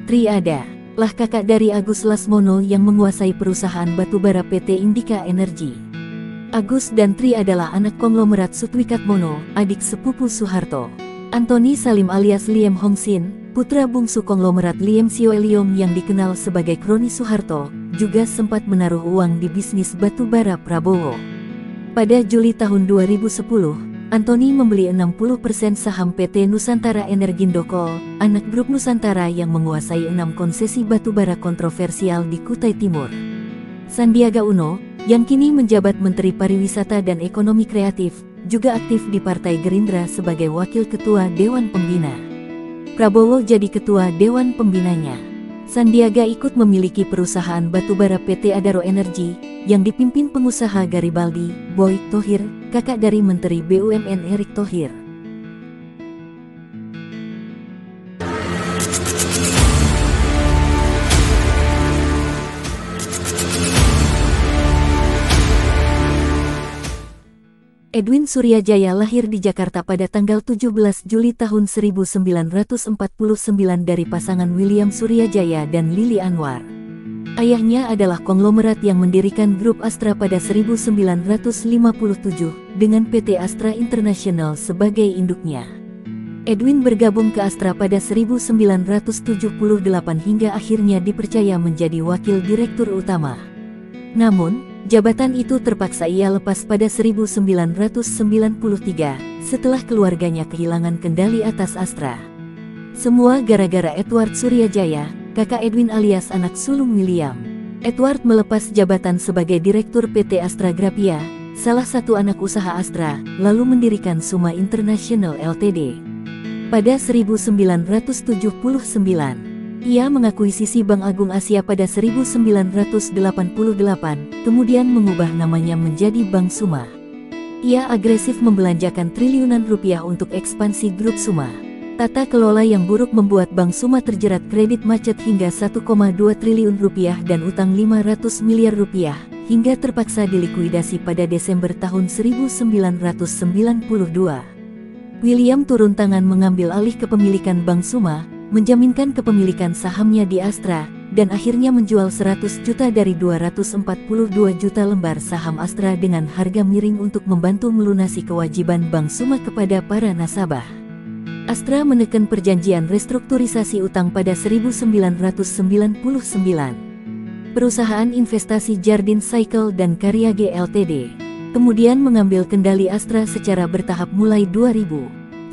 Tri adalah kakak dari Agus Lasmono yang menguasai perusahaan batubara PT Indika Energi. Agus dan Tri adalah anak konglomerat Sutwikatmono, adik sepupu Soeharto. Anthony Salim alias Liem Hong Sin, putra bungsu konglomerat Liem Sioe Liong yang dikenal sebagai kroni Soeharto, juga sempat menaruh uang di bisnis batubara Prabowo. Pada Juli tahun 2010, Anthony membeli 60% saham PT Nusantara Energindo Coal, anak grup Nusantara yang menguasai 6 konsesi batubara kontroversial di Kutai Timur. Sandiaga Uno, yang kini menjabat Menteri Pariwisata dan Ekonomi Kreatif, juga aktif di Partai Gerindra sebagai Wakil Ketua Dewan Pembina. Prabowo jadi Ketua Dewan Pembinanya. Sandiaga ikut memiliki perusahaan batubara PT Adaro Energi, yang dipimpin pengusaha Garibaldi, Boy Thohir, kakak dari Menteri BUMN Erick Thohir. Edwin Suryajaya lahir di Jakarta pada tanggal 17 Juli tahun 1949 dari pasangan William Suryajaya dan Lili Anwar. Ayahnya adalah konglomerat yang mendirikan grup Astra pada 1957 dengan PT Astra International sebagai induknya. Edwin bergabung ke Astra pada 1978 hingga akhirnya dipercaya menjadi wakil direktur utama. Namun, jabatan itu terpaksa ia lepas pada 1993 setelah keluarganya kehilangan kendali atas Astra. Semua gara-gara Edward Suryajaya, kakak Edwin alias anak sulung William. Edward melepas jabatan sebagai direktur PT Astra Grapia, salah satu anak usaha Astra, lalu mendirikan Suma International Ltd. Pada 1979, ia mengakuisisi Bank Agung Asia pada 1988, kemudian mengubah namanya menjadi Bank Suma. Ia agresif membelanjakan triliunan rupiah untuk ekspansi grup Suma. Tata kelola yang buruk membuat Bank Suma terjerat kredit macet hingga 1,2 triliun rupiah dan utang 500 miliar rupiah, hingga terpaksa dilikuidasi pada Desember tahun 1992. William turun tangan mengambil alih kepemilikan Bank Suma, menjaminkan kepemilikan sahamnya di Astra, dan akhirnya menjual 100 juta dari 242 juta lembar saham Astra dengan harga miring untuk membantu melunasi kewajiban Bank Suma kepada para nasabah. Astra menekan perjanjian restrukturisasi utang pada 1999. Perusahaan investasi Jardine Cycle dan Karyage Ltd. kemudian mengambil kendali Astra secara bertahap mulai 2000.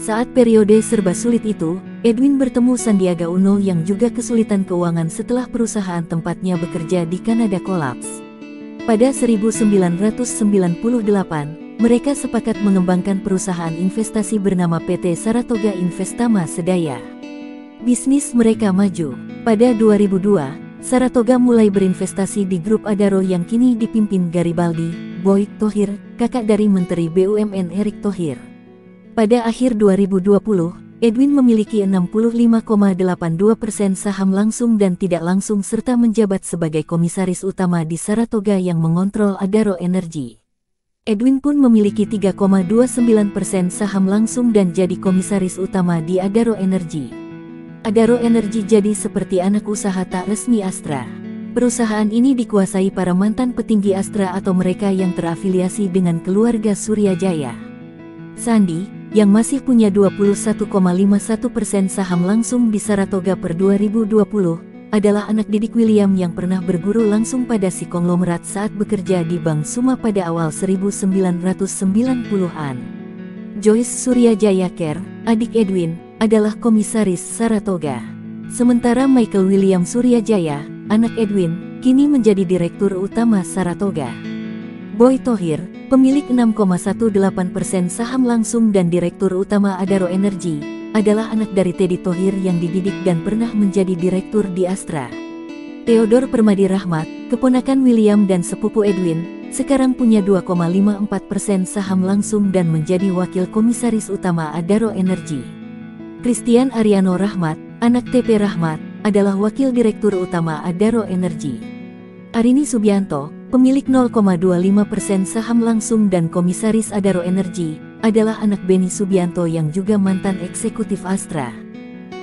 Saat periode serba sulit itu, Edwin bertemu Sandiaga Uno yang juga kesulitan keuangan setelah perusahaan tempatnya bekerja di Kanada kolaps. Pada 1998, mereka sepakat mengembangkan perusahaan investasi bernama PT Saratoga Investama Sedaya. Bisnis mereka maju. Pada 2002, Saratoga mulai berinvestasi di grup Adaro yang kini dipimpin Garibaldi, Boy Thohir, kakak dari Menteri BUMN Erick Thohir. Pada akhir 2020, Edwin memiliki 65,82% saham langsung dan tidak langsung serta menjabat sebagai komisaris utama di Saratoga yang mengontrol Adaro Energy. Edwin pun memiliki 3,29% saham langsung dan jadi komisaris utama di Adaro Energy. Adaro Energy jadi seperti anak usaha tak resmi Astra. Perusahaan ini dikuasai para mantan petinggi Astra atau mereka yang terafiliasi dengan keluarga Suryajaya. Sandi, yang masih punya 21,51% saham langsung di Saratoga per 2020, adalah anak didik William yang pernah berguru langsung pada si konglomerat saat bekerja di Bank Suma pada awal 1990-an. Joyce Suryajaya Kerr, adik Edwin, adalah komisaris Saratoga. Sementara Michael William Suryajaya, anak Edwin, kini menjadi direktur utama Saratoga. Boy Thohir, pemilik 6,18% saham langsung dan direktur utama Adaro Energy, adalah anak dari Teddy Thohir yang dididik dan pernah menjadi direktur di Astra. Theodore Permadi Rahmat, keponakan William dan sepupu Edwin, sekarang punya 2,54% saham langsung dan menjadi wakil komisaris utama Adaro Energy. Christian Ariano Rahmat, anak TP Rahmat, adalah wakil direktur utama Adaro Energy. Arini Subianto, pemilik 0,25% saham langsung dan komisaris Adaro Energy, adalah anak Beni Subianto yang juga mantan eksekutif Astra.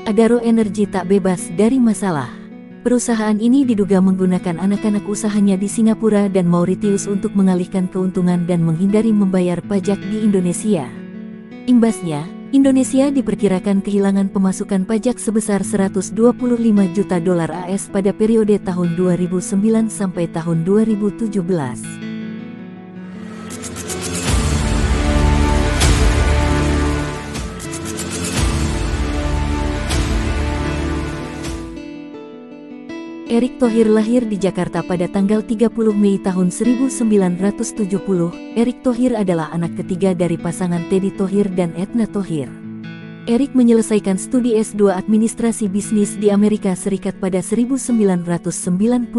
Adaro Energy tak bebas dari masalah. Perusahaan ini diduga menggunakan anak-anak usahanya di Singapura dan Mauritius untuk mengalihkan keuntungan dan menghindari membayar pajak di Indonesia. Imbasnya, Indonesia diperkirakan kehilangan pemasukan pajak sebesar 125 juta dolar AS pada periode tahun 2009 sampai tahun 2017. Erick Thohir lahir di Jakarta pada tanggal 30 Mei tahun 1970. Erick Thohir adalah anak ketiga dari pasangan Teddy Thohir dan Etna Thohir. Erick menyelesaikan studi S2 Administrasi Bisnis di Amerika Serikat pada 1993.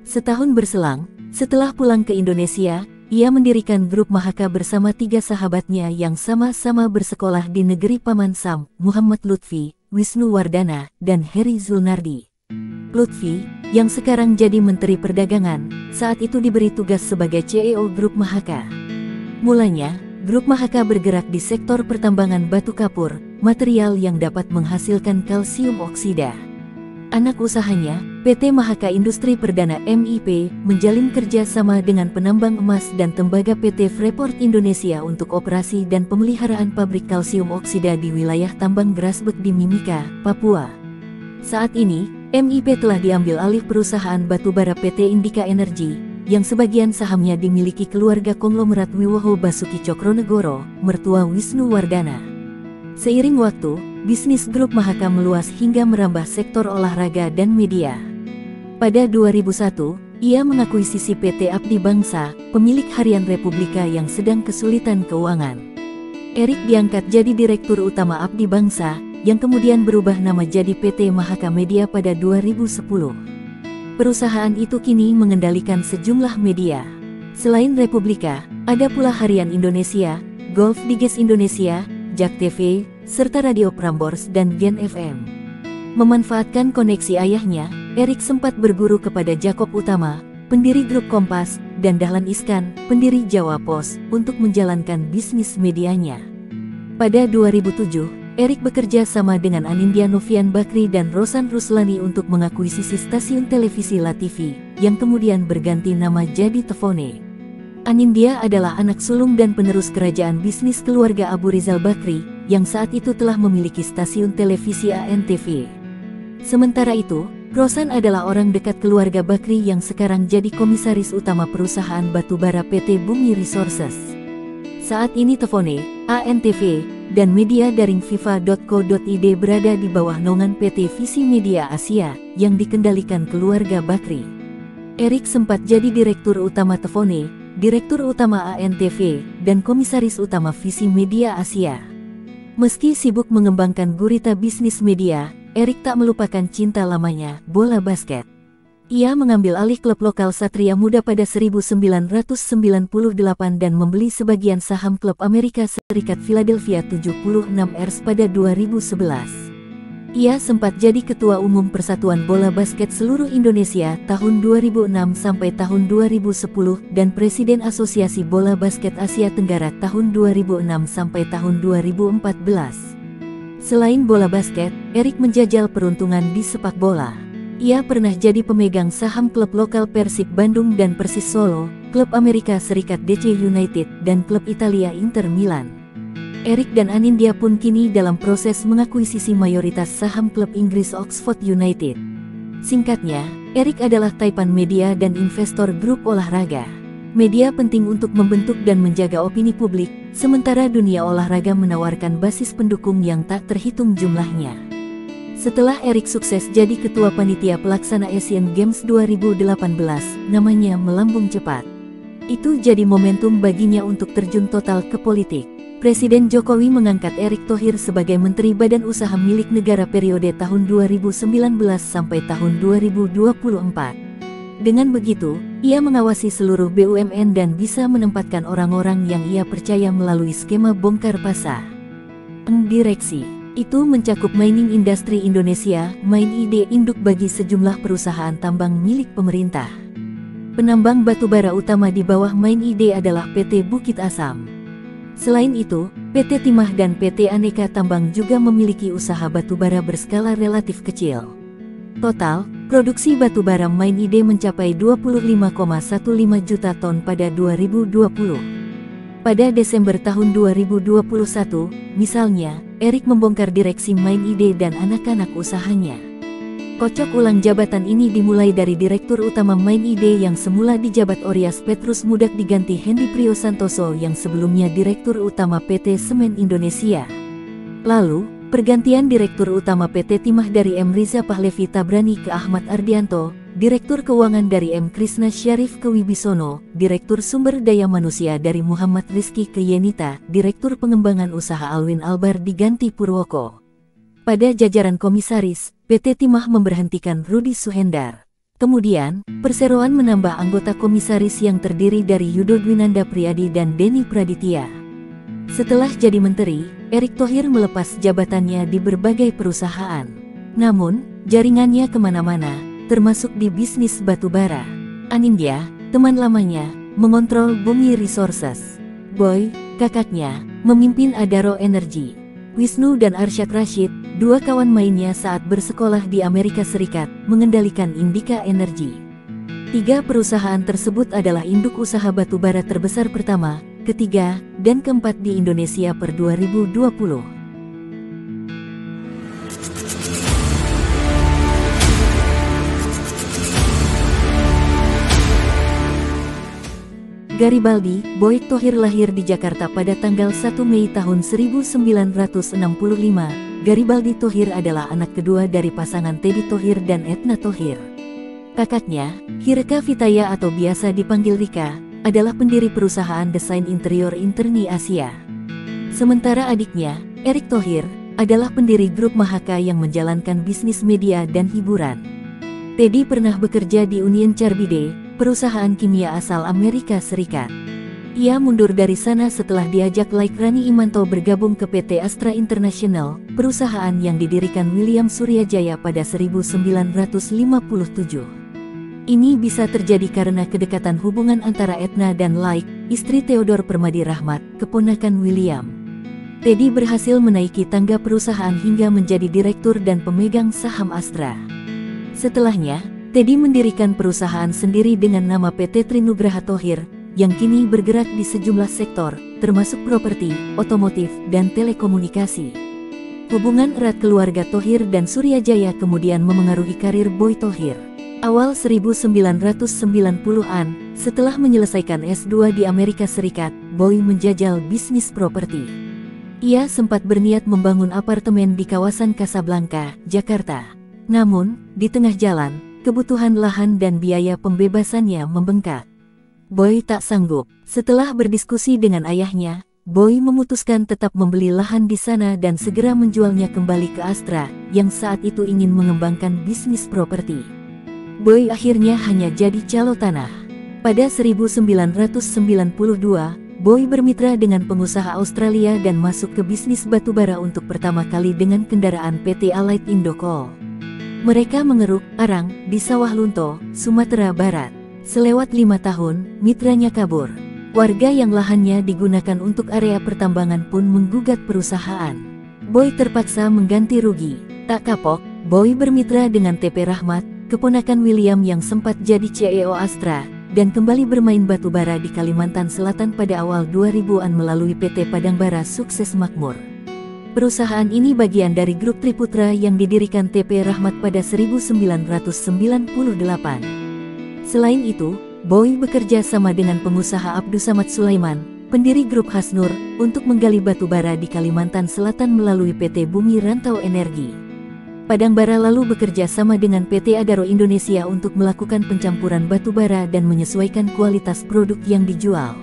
Setahun berselang, setelah pulang ke Indonesia, ia mendirikan grup Mahaka bersama 3 sahabatnya yang sama-sama bersekolah di negeri Paman Sam, Muhammad Lutfi, Wisnu Wardana, dan Heri Zulnardi. Lutfi, yang sekarang jadi Menteri Perdagangan, saat itu diberi tugas sebagai CEO Grup Mahaka. Mulanya, Grup Mahaka bergerak di sektor pertambangan batu kapur, material yang dapat menghasilkan kalsium oksida. Anak usahanya, PT Mahaka Industri Perdana MIP, menjalin kerjasama dengan penambang emas dan tembaga PT Freeport Indonesia untuk operasi dan pemeliharaan pabrik kalsium oksida di wilayah tambang Grasberg di Mimika, Papua. Saat ini, MIP telah diambil alih perusahaan batubara PT Indika Energy, yang sebagian sahamnya dimiliki keluarga konglomerat Wiwoho Basuki Cokronegoro, mertua Wisnu Wardana. Seiring waktu, bisnis grup Mahaka meluas hingga merambah sektor olahraga dan media. Pada 2001, ia mengakuisisi PT Abdi Bangsa, pemilik harian Republika yang sedang kesulitan keuangan. Erick diangkat jadi direktur utama Abdi Bangsa, yang kemudian berubah nama jadi PT Mahaka Media pada 2010. Perusahaan itu kini mengendalikan sejumlah media. Selain Republika, ada pula Harian Indonesia, Golf Digest Indonesia, Jak TV, serta Radio Prambors dan Gen FM. Memanfaatkan koneksi ayahnya, Erick sempat berguru kepada Jakob Utama, pendiri grup Kompas, dan Dahlan Iskan, pendiri Jawa Pos, untuk menjalankan bisnis medianya. Pada 2007, Erik bekerja sama dengan Anindya Novian Bakri dan Rosan Ruslani untuk mengakuisisi stasiun televisi LaTV, yang kemudian berganti nama jadi Tefone. Anindya adalah anak sulung dan penerus kerajaan bisnis keluarga Abu Rizal Bakri, yang saat itu telah memiliki stasiun televisi ANTV. Sementara itu, Rosan adalah orang dekat keluarga Bakri yang sekarang jadi komisaris utama perusahaan batubara PT Bumi Resources. Saat ini Tefone, ANTV, dan media daring viva.co.id berada di bawah naungan PT Visi Media Asia, yang dikendalikan keluarga Bakri. Erik sempat jadi direktur utama Tefone, direktur utama ANTV, dan komisaris utama Visi Media Asia. Meski sibuk mengembangkan gurita bisnis media, Erik tak melupakan cinta lamanya, bola basket. Ia mengambil alih klub lokal Satria Muda pada 1998 dan membeli sebagian saham klub Amerika Serikat Philadelphia 76ers pada 2011. Ia sempat jadi Ketua Umum Persatuan Bola Basket Seluruh Indonesia tahun 2006 sampai tahun 2010 dan Presiden Asosiasi Bola Basket Asia Tenggara tahun 2006 sampai tahun 2014. Selain bola basket, Erik menjajal peruntungan di sepak bola. Ia pernah jadi pemegang saham klub lokal Persib Bandung dan Persis Solo, klub Amerika Serikat DC United, dan klub Italia Inter Milan. Erik dan Anindya pun kini dalam proses mengakuisisi mayoritas saham klub Inggris Oxford United. Singkatnya, Erik adalah taipan media dan investor grup olahraga. Media penting untuk membentuk dan menjaga opini publik, sementara dunia olahraga menawarkan basis pendukung yang tak terhitung jumlahnya. Setelah Erik sukses jadi ketua panitia pelaksana Asian Games 2018, namanya melambung cepat. Itu jadi momentum baginya untuk terjun total ke politik. Presiden Jokowi mengangkat Erick Thohir sebagai Menteri Badan Usaha Milik Negara periode tahun 2019 sampai tahun 2024. Dengan begitu, ia mengawasi seluruh BUMN dan bisa menempatkan orang-orang yang ia percaya melalui skema bongkar pasar. Direksi itu mencakup Mining Industry Indonesia, MIND, induk bagi sejumlah perusahaan tambang milik pemerintah. Penambang batubara utama di bawah MIND adalah PT Bukit Asam. Selain itu, PT Timah dan PT Aneka Tambang juga memiliki usaha batubara berskala relatif kecil. Total, produksi batubara MIND mencapai 25,15 juta ton pada 2020. Pada Desember tahun 2021, misalnya, Erik membongkar direksi MIND dan anak-anak usahanya. Kocok ulang jabatan ini dimulai dari Direktur Utama MIND yang semula dijabat Orias Petrus Mudak diganti Hendy Priyosantoso yang sebelumnya Direktur Utama PT Semen Indonesia. Lalu, pergantian Direktur Utama PT Timah dari M. Riza Pahlevi Tabrani ke Ahmad Ardianto, Direktur Keuangan dari M. Krisna Syarif ke Wibisono, Direktur Sumber Daya Manusia dari Muhammad Rizky ke Yenita, Direktur Pengembangan Usaha Alwin Albar diganti Purwoko. Pada jajaran komisaris, PT Timah memberhentikan Rudi Suhendar. Kemudian, perseroan menambah anggota komisaris yang terdiri dari Yudo Dwinanda Priyadi dan Denny Praditya. Setelah jadi menteri, Erick Thohir melepas jabatannya di berbagai perusahaan. Namun, jaringannya kemana-mana, termasuk di bisnis batubara. Anindya, teman lamanya, mengontrol Bumi Resources. Boy, kakaknya, memimpin Adaro Energy. Wisnu dan Arsyad Rashid, dua kawan mainnya saat bersekolah di Amerika Serikat, mengendalikan Indika Energy. Tiga perusahaan tersebut adalah induk usaha batubara terbesar pertama, ketiga, dan keempat di Indonesia per 2020. Garibaldi, Boy Thohir lahir di Jakarta pada tanggal 1 Mei tahun 1965. Garibaldi Thohir adalah anak kedua dari pasangan Teddy Thohir dan Etna Thohir. Kakaknya, Hireka Vitaya atau biasa dipanggil Rika, adalah pendiri perusahaan desain interior Interni Asia. Sementara adiknya, Erick Thohir, adalah pendiri grup Mahaka yang menjalankan bisnis media dan hiburan. Teddy pernah bekerja di Union Carbide, perusahaan kimia asal Amerika Serikat. Ia mundur dari sana setelah diajak Like Rani Imanto bergabung ke PT Astra International, perusahaan yang didirikan William Suryajaya pada 1957. Ini bisa terjadi karena kedekatan hubungan antara Etna dan Like, istri Theodore Permadi Rahmat, keponakan William. Teddy berhasil menaiki tangga perusahaan hingga menjadi direktur dan pemegang saham Astra. Setelahnya, Teddy mendirikan perusahaan sendiri dengan nama PT Trinugraha Thohir, yang kini bergerak di sejumlah sektor, termasuk properti, otomotif, dan telekomunikasi. Hubungan erat keluarga Thohir dan Suryajaya kemudian memengaruhi karir Boy Thohir. Awal 1990-an, setelah menyelesaikan S2 di Amerika Serikat, Boy menjajal bisnis properti. Ia sempat berniat membangun apartemen di kawasan Casablanca, Jakarta. Namun, di tengah jalan, kebutuhan lahan dan biaya pembebasannya membengkak. Boy tak sanggup. Setelah berdiskusi dengan ayahnya, Boy memutuskan tetap membeli lahan di sana dan segera menjualnya kembali ke Astra, yang saat itu ingin mengembangkan bisnis properti. Boy akhirnya hanya jadi calo tanah. Pada 1992, Boy bermitra dengan pengusaha Australia dan masuk ke bisnis batubara untuk pertama kali dengan kendaraan PT Allied Indo Coal. Mereka mengeruk arang di Sawah Lunto, Sumatera Barat. Selewat 5 tahun, mitranya kabur. Warga yang lahannya digunakan untuk area pertambangan pun menggugat perusahaan. Boy terpaksa mengganti rugi. Tak kapok, Boy bermitra dengan TP Rahmat, keponakan William yang sempat jadi CEO Astra, dan kembali bermain batubara di Kalimantan Selatan pada awal 2000-an melalui PT Padangbara Sukses Makmur. Perusahaan ini bagian dari grup Triputra yang didirikan TP Rahmat pada 1998. Selain itu, Boy bekerja sama dengan pengusaha Abdussamad Sulaiman, pendiri grup Hasnur, untuk menggali batubara di Kalimantan Selatan melalui PT Bumi Rantau Energi. Padangbara lalu bekerja sama dengan PT Adaro Indonesia untuk melakukan pencampuran batubara dan menyesuaikan kualitas produk yang dijual.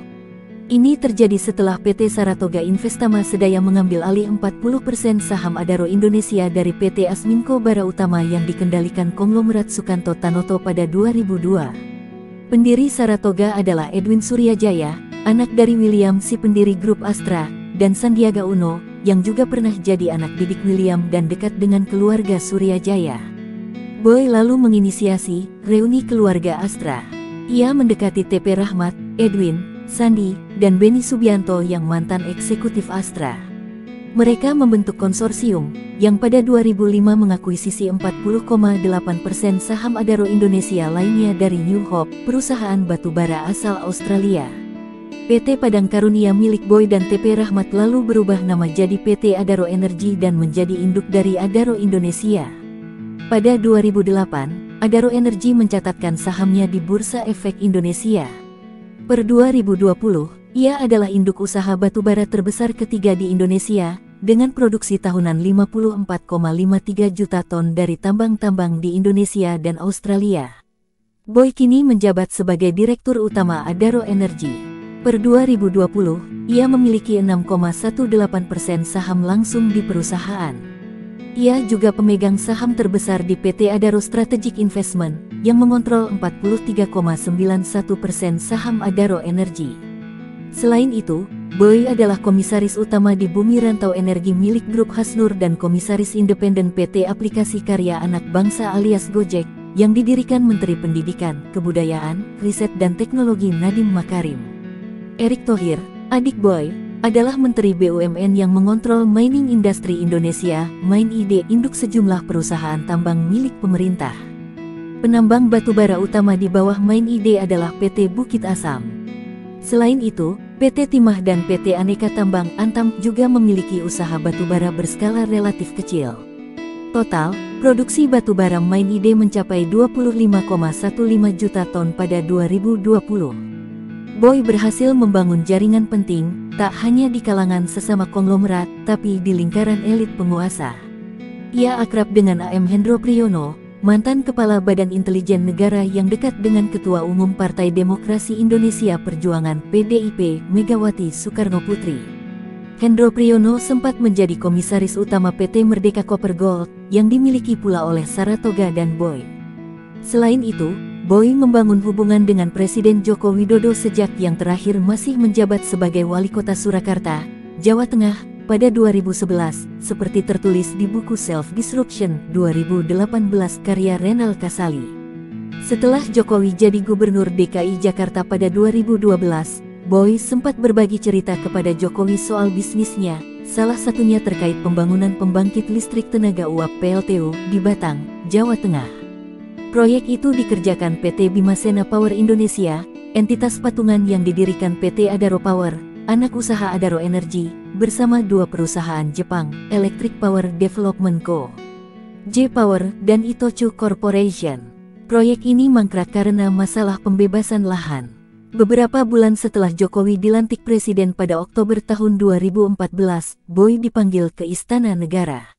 Ini terjadi setelah PT Saratoga Investama Sedaya mengambil alih 40% saham Adaro Indonesia dari PT Asminco Bara Utama yang dikendalikan konglomerat Sukanto Tanoto pada 2002. Pendiri Saratoga adalah Edwin Suryajaya, anak dari William si pendiri grup Astra, dan Sandiaga Uno, yang juga pernah jadi anak didik William dan dekat dengan keluarga Suryajaya. Boy lalu menginisiasi reuni keluarga Astra. Ia mendekati TP Rahmat, Edwin, Sandi, dan Beni Subianto yang mantan eksekutif Astra. Mereka membentuk konsorsium, yang pada 2005 mengakuisisi 40,8% saham Adaro Indonesia lainnya dari New Hope, perusahaan batubara asal Australia. PT Padang Karunia milik Boy dan TP Rahmat lalu berubah nama jadi PT Adaro Energi dan menjadi induk dari Adaro Indonesia. Pada 2008, Adaro Energi mencatatkan sahamnya di Bursa Efek Indonesia. Per 2020, ia adalah induk usaha batubara terbesar ketiga di Indonesia, dengan produksi tahunan 54,53 juta ton dari tambang-tambang di Indonesia dan Australia. Boy kini menjabat sebagai Direktur Utama Adaro Energi. Per 2020, ia memiliki 6,18% saham langsung di perusahaan. Ia juga pemegang saham terbesar di PT Adaro Strategic Investment, yang mengontrol 43,91% saham Adaro Energi. Selain itu, Boy adalah komisaris utama di Bumi Rantau Energi milik grup Hasnur dan komisaris independen PT Aplikasi Karya Anak Bangsa alias Gojek, yang didirikan Menteri Pendidikan, Kebudayaan, Riset dan Teknologi Nadiem Makarim. Erick Thohir, adik Boy, adalah Menteri BUMN yang mengontrol mining industri Indonesia, MIND, induk sejumlah perusahaan tambang milik pemerintah. Penambang batubara utama di bawah MIND adalah PT Bukit Asam. Selain itu, PT Timah dan PT Aneka Tambang Antam juga memiliki usaha batubara berskala relatif kecil. Total, produksi batubara MIND mencapai 25,15 juta ton pada 2020. Boy berhasil membangun jaringan penting, tak hanya di kalangan sesama konglomerat, tapi di lingkaran elit penguasa. Ia akrab dengan AM Hendro Priyono, mantan Kepala Badan Intelijen Negara yang dekat dengan Ketua Umum Partai Demokrasi Indonesia Perjuangan (PDIP), Megawati Soekarnoputri. Hendro Priyono sempat menjadi komisaris utama PT Merdeka Copper Gold, yang dimiliki pula oleh Saratoga dan Boy. Selain itu, Boy membangun hubungan dengan Presiden Joko Widodo sejak yang terakhir masih menjabat sebagai Wali Kota Surakarta, Jawa Tengah, pada 2011, seperti tertulis di buku Self-Disruption 2018 karya Renal Kasali. Setelah Jokowi jadi Gubernur DKI Jakarta pada 2012, Boy sempat berbagi cerita kepada Jokowi soal bisnisnya, salah satunya terkait pembangunan pembangkit listrik tenaga uap PLTU di Batang, Jawa Tengah. Proyek itu dikerjakan PT Bimasena Power Indonesia, entitas patungan yang didirikan PT Adaro Power, anak usaha Adaro Energy, bersama dua perusahaan Jepang, Electric Power Development Co. J-Power, dan Itochu Corporation. Proyek ini mangkrak karena masalah pembebasan lahan. Beberapa bulan setelah Jokowi dilantik presiden pada Oktober tahun 2014, Boy dipanggil ke Istana Negara.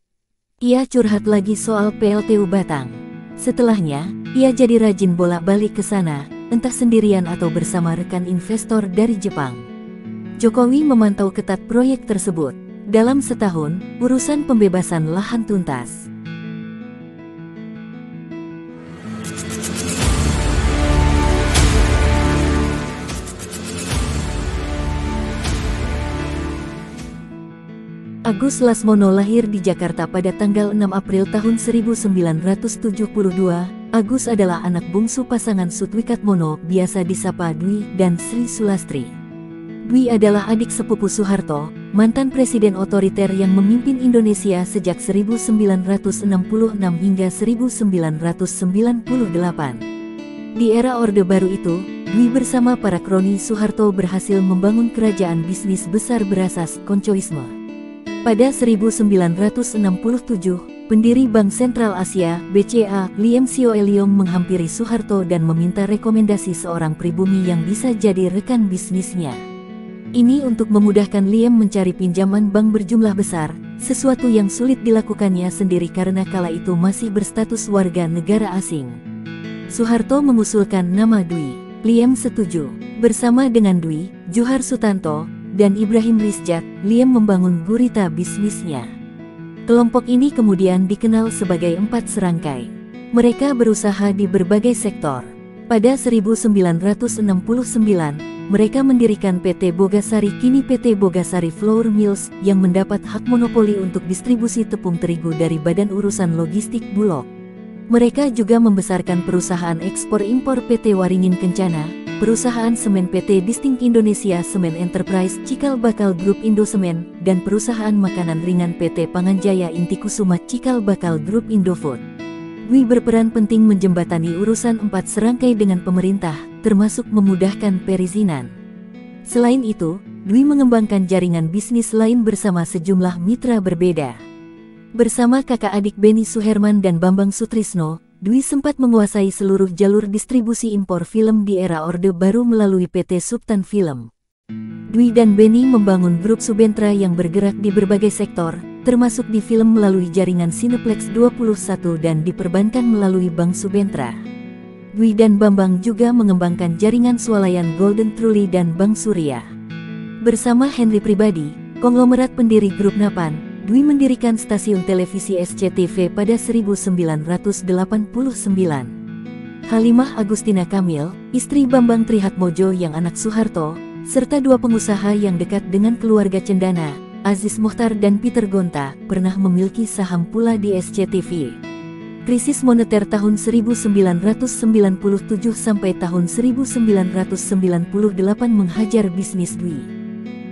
Ia curhat lagi soal PLTU Batang. Setelahnya, ia jadi rajin bolak-balik ke sana, entah sendirian atau bersama rekan investor dari Jepang. Jokowi memantau ketat proyek tersebut. Dalam setahun, urusan pembebasan lahan tuntas. Agus Lasmono lahir di Jakarta pada tanggal 6 April tahun 1972. Agus adalah anak bungsu pasangan Sutwikatmono, biasa disapa Dwi, dan Sri Sulastri. Dwi adalah adik sepupu Soeharto, mantan presiden otoriter yang memimpin Indonesia sejak 1966 hingga 1998. Di era Orde Baru itu, Dwi bersama para kroni Soeharto berhasil membangun kerajaan bisnis besar berasas koncoisme. Pada 1967, pendiri Bank Sentral Asia (BCA), Liem Sioe Leong menghampiri Soeharto dan meminta rekomendasi seorang pribumi yang bisa jadi rekan bisnisnya. Ini untuk memudahkan Liem mencari pinjaman bank berjumlah besar, sesuatu yang sulit dilakukannya sendiri karena kala itu masih berstatus warga negara asing. Soeharto mengusulkan nama Dwi. Liem setuju. Bersama dengan Dwi, Johar Sutanto, dan Ibrahim Rizjat, Liem membangun gurita bisnisnya. Kelompok ini kemudian dikenal sebagai Empat Serangkai. Mereka berusaha di berbagai sektor. Pada 1969, mereka mendirikan PT Bogasari, kini PT Bogasari Flour Mills, yang mendapat hak monopoli untuk distribusi tepung terigu dari Badan Urusan Logistik Bulog. Mereka juga membesarkan perusahaan ekspor-impor PT Waringin Kencana, perusahaan semen PT Distinct Indonesia Semen Enterprise, Cikal Bakal Group Indosemen, dan perusahaan makanan ringan PT Panganjaya Intikusuma Cikal Bakal Group Indofood. Dwi berperan penting menjembatani urusan Empat Serangkai dengan pemerintah, termasuk memudahkan perizinan. Selain itu, Dwi mengembangkan jaringan bisnis lain bersama sejumlah mitra berbeda. Bersama kakak adik Beni Suherman dan Bambang Sutrisno, Dwi sempat menguasai seluruh jalur distribusi impor film di era Orde Baru melalui PT Subtan Film. Dwi dan Beni membangun grup Subentra yang bergerak di berbagai sektor, termasuk di film melalui jaringan Cineplex 21 dan di perbankan melalui Bank Subentra. Dwi dan Bambang juga mengembangkan jaringan swalayan Golden Truly dan Bank Surya. Bersama Henry Pribadi, konglomerat pendiri grup Napan, Dwi mendirikan stasiun televisi SCTV pada 1989. Halimah Agustina Kamil, istri Bambang Trihatmojo yang anak Soeharto, serta dua pengusaha yang dekat dengan keluarga Cendana, Aziz Mochtar dan Peter Gonta, pernah memiliki saham pula di SCTV. Krisis moneter tahun 1997 sampai tahun 1998 menghajar bisnis Dwi.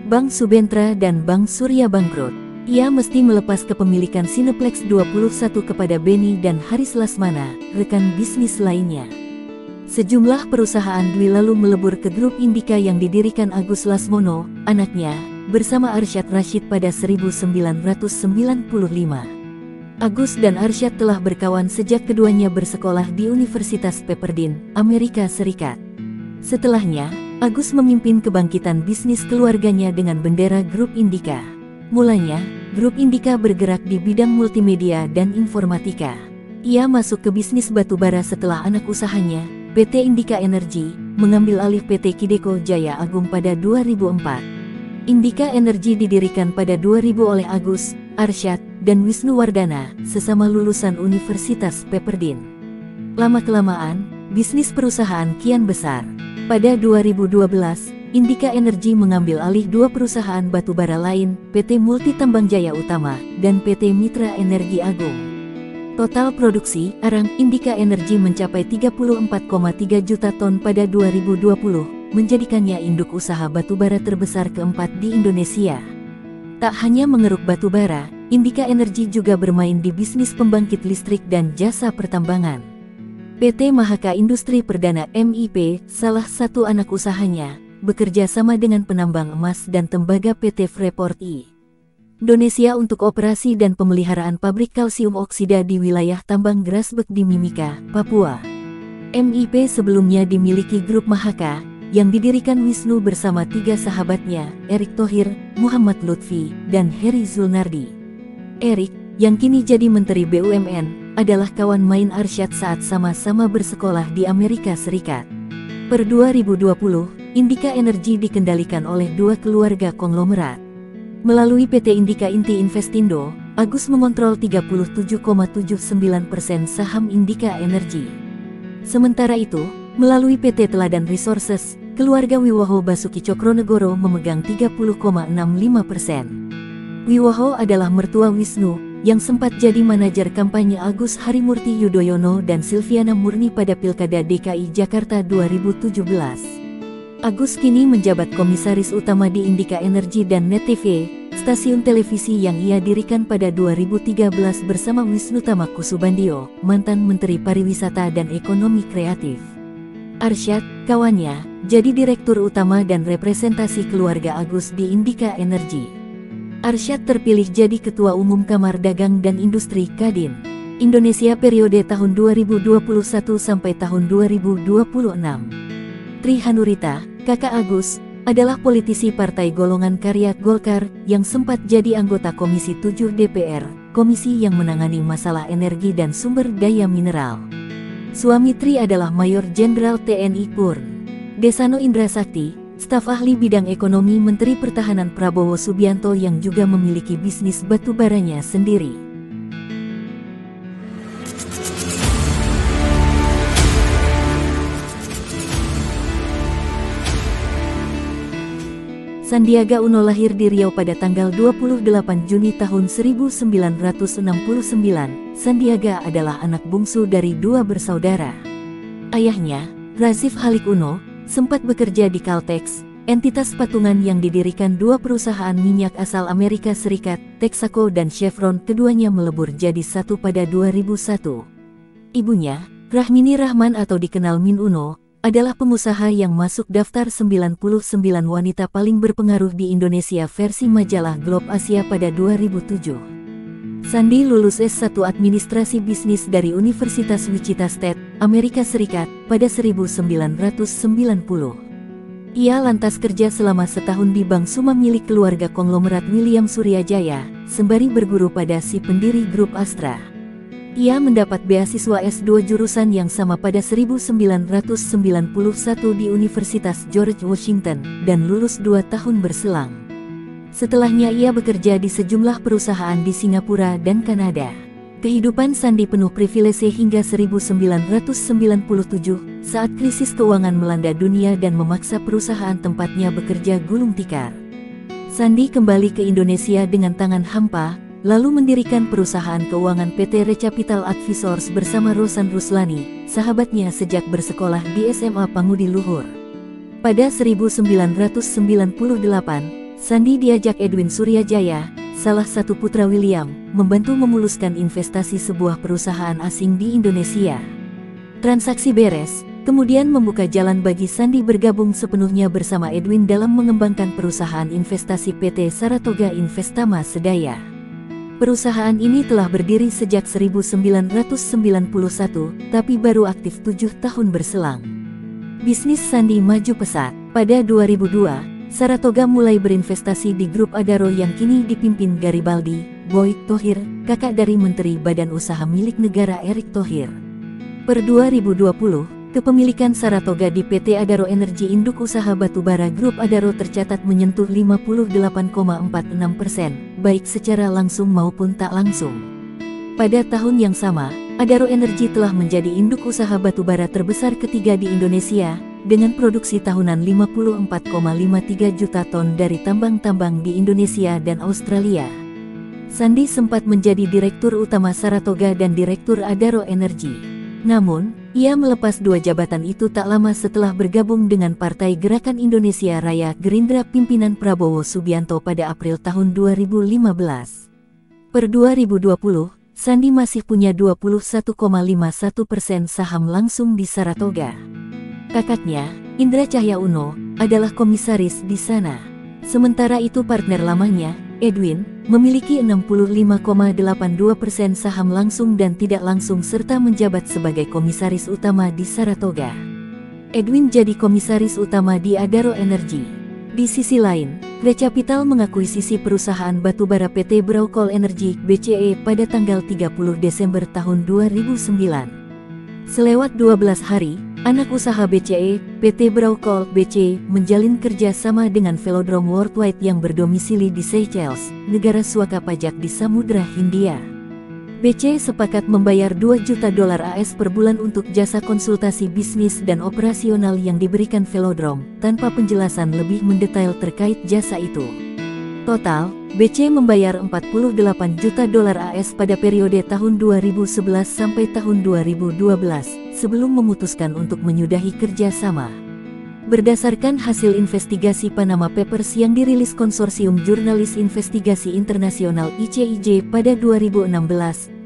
Bank Subentra dan Bank Surya bangkrut. Ia mesti melepas kepemilikan Cineplex 21 kepada Beni dan Haris Lasmana, rekan bisnis lainnya. Sejumlah perusahaan Dwi lalu melebur ke grup Indika yang didirikan Agus Lasmono, anaknya, bersama Arsyad Rashid pada 1995. Agus dan Arsyad telah berkawan sejak keduanya bersekolah di Universitas Pepperdine, Amerika Serikat. Setelahnya, Agus memimpin kebangkitan bisnis keluarganya dengan bendera grup Indika. Mulanya, grup Indika bergerak di bidang multimedia dan informatika. Ia masuk ke bisnis batubara setelah anak usahanya, PT Indika Energy, mengambil alih PT Kideko Jaya Agung pada 2004. Indika Energy didirikan pada 2000 oleh Agus, Arsyad, dan Wisnu Wardana, sesama lulusan Universitas Pepperdine. Lama-kelamaan, bisnis perusahaan kian besar. Pada 2012, Indika Energy mengambil alih dua perusahaan batubara lain, PT Multi Tambang Jaya Utama, dan PT Mitra Energi Agung. Total produksi arang Indika Energy mencapai 34,3 juta ton pada 2020, menjadikannya induk usaha batubara terbesar keempat di Indonesia. Tak hanya mengeruk batu bara, Indika Energy juga bermain di bisnis pembangkit listrik dan jasa pertambangan. PT Mahaka Industri Perdana MIP, salah satu anak usahanya, bekerja sama dengan penambang emas dan tembaga PT Freeport Indonesia untuk operasi dan pemeliharaan pabrik kalsium oksida di wilayah tambang Grasberg di Mimika, Papua. MIP sebelumnya dimiliki grup Mahaka, yang didirikan Wisnu bersama 3 sahabatnya, Erick Thohir, Muhammad Lutfi, dan Heri Zulnardi. Erick, yang kini jadi Menteri BUMN, adalah kawan main Arsyad saat sama-sama bersekolah di Amerika Serikat. Per 2020, Indika Energy dikendalikan oleh 2 keluarga konglomerat. Melalui PT Indika Inti Investindo, Agus mengontrol 37,79% saham Indika Energy. Sementara itu, melalui PT Teladan Resources, keluarga Wiwoho Basuki Cokronegoro memegang 30,65%. Wiwoho adalah mertua Wisnu, yang sempat jadi manajer kampanye Agus Harimurti Yudhoyono dan Silviana Murni pada Pilkada DKI Jakarta 2017. Agus kini menjabat komisaris utama di Indika Energy dan Net TV, stasiun televisi yang ia dirikan pada 2013 bersama Wisnu Tama Kusubandio, mantan Menteri Pariwisata dan Ekonomi Kreatif. Arsyad, kawannya, jadi direktur utama dan representasi keluarga Agus di Indika Energy. Arsyad terpilih jadi Ketua Umum Kamar Dagang dan Industri Kadin Indonesia periode tahun 2021 sampai tahun 2026. Tri Hanurita, kakak Agus, adalah politisi Partai Golongan Karya Golkar yang sempat jadi anggota Komisi 7 DPR, komisi yang menangani masalah energi dan sumber daya mineral. Suami Tri adalah Mayor Jenderal TNI Purn Desano Indra Sakti, staf ahli bidang ekonomi Menteri Pertahanan Prabowo Subianto yang juga memiliki bisnis batu baranya sendiri. Sandiaga Uno lahir di Riau pada tanggal 28 Juni tahun 1969. Sandiaga adalah anak bungsu dari 2 bersaudara. Ayahnya, Razif Halik Uno, sempat bekerja di Caltex, entitas patungan yang didirikan 2 perusahaan minyak asal Amerika Serikat, Texaco dan Chevron. Keduanya melebur jadi satu pada 2001. Ibunya, Rahmini Rahman atau dikenal Min Uno, adalah pengusaha yang masuk daftar 99 wanita paling berpengaruh di Indonesia versi majalah Globe Asia pada 2007. Sandi lulus S1 Administrasi Bisnis dari Universitas Wichita State, Amerika Serikat, pada 1990. Ia lantas kerja selama setahun di Bank Suma milik keluarga konglomerat William Suryajaya, sembari berguru pada si pendiri grup Astra. Ia mendapat beasiswa S2 jurusan yang sama pada 1991 di Universitas George Washington, dan lulus 2 tahun berselang. Setelahnya ia bekerja di sejumlah perusahaan di Singapura dan Kanada. Kehidupan Sandi penuh privilese hingga 1997 saat krisis keuangan melanda dunia dan memaksa perusahaan tempatnya bekerja gulung tikar. Sandi kembali ke Indonesia dengan tangan hampa, lalu mendirikan perusahaan keuangan PT Recapital Advisors bersama Rosan Ruslani, sahabatnya sejak bersekolah di SMA Pangudi Luhur. Pada 1998, Sandi diajak Edwin Suryajaya, salah satu putra William, membantu memuluskan investasi sebuah perusahaan asing di Indonesia. Transaksi beres, kemudian membuka jalan bagi Sandi bergabung sepenuhnya bersama Edwin dalam mengembangkan perusahaan investasi PT Saratoga Investama Sedaya. Perusahaan ini telah berdiri sejak 1991, tapi baru aktif 7 tahun berselang. Bisnis Sandi maju pesat. Pada 2002, Saratoga mulai berinvestasi di grup Adaro yang kini dipimpin Garibaldi, Boy Thohir, kakak dari Menteri Badan Usaha milik negara Erick Thohir. Per 2020, kepemilikan Saratoga di PT Adaro Energi Induk Usaha Batubara Grup Adaro tercatat menyentuh 58,46%, baik secara langsung maupun tak langsung. Pada tahun yang sama, Adaro Energi telah menjadi induk usaha batubara terbesar ketiga di Indonesia, dengan produksi tahunan 54,53 juta ton dari tambang-tambang di Indonesia dan Australia. Sandi sempat menjadi Direktur Utama Saratoga dan Direktur Adaro Energi. Namun, ia melepas dua jabatan itu tak lama setelah bergabung dengan Partai Gerakan Indonesia Raya Gerindra pimpinan Prabowo Subianto pada April tahun 2015. Per 2020, Sandi masih punya 21,51% saham langsung di Saratoga. Kakaknya, Indra Cahya Uno, adalah komisaris di sana. Sementara itu partner lamanya, Edwin, memiliki 65,82% saham langsung dan tidak langsung serta menjabat sebagai komisaris utama di Saratoga. Edwin jadi komisaris utama di Adaro Energy. Di sisi lain, Recapital mengakuisisi perusahaan batubara PT Braucol Energy (BCE) pada tanggal 30 Desember tahun 2009. Selewat 12 hari, anak usaha BCE, PT Braucol BC, menjalin kerjasama dengan Velodrome Worldwide yang berdomisili di Seychelles, negara suaka pajak di Samudra Hindia. BC sepakat membayar $2 juta AS per bulan untuk jasa konsultasi bisnis dan operasional yang diberikan Velodrome, tanpa penjelasan lebih mendetail terkait jasa itu. Total, BC membayar $48 juta AS pada periode tahun 2011 sampai tahun 2012, sebelum memutuskan untuk menyudahi kerjasama. Berdasarkan hasil investigasi Panama Papers yang dirilis Konsorsium Jurnalis Investigasi Internasional ICIJ pada 2016,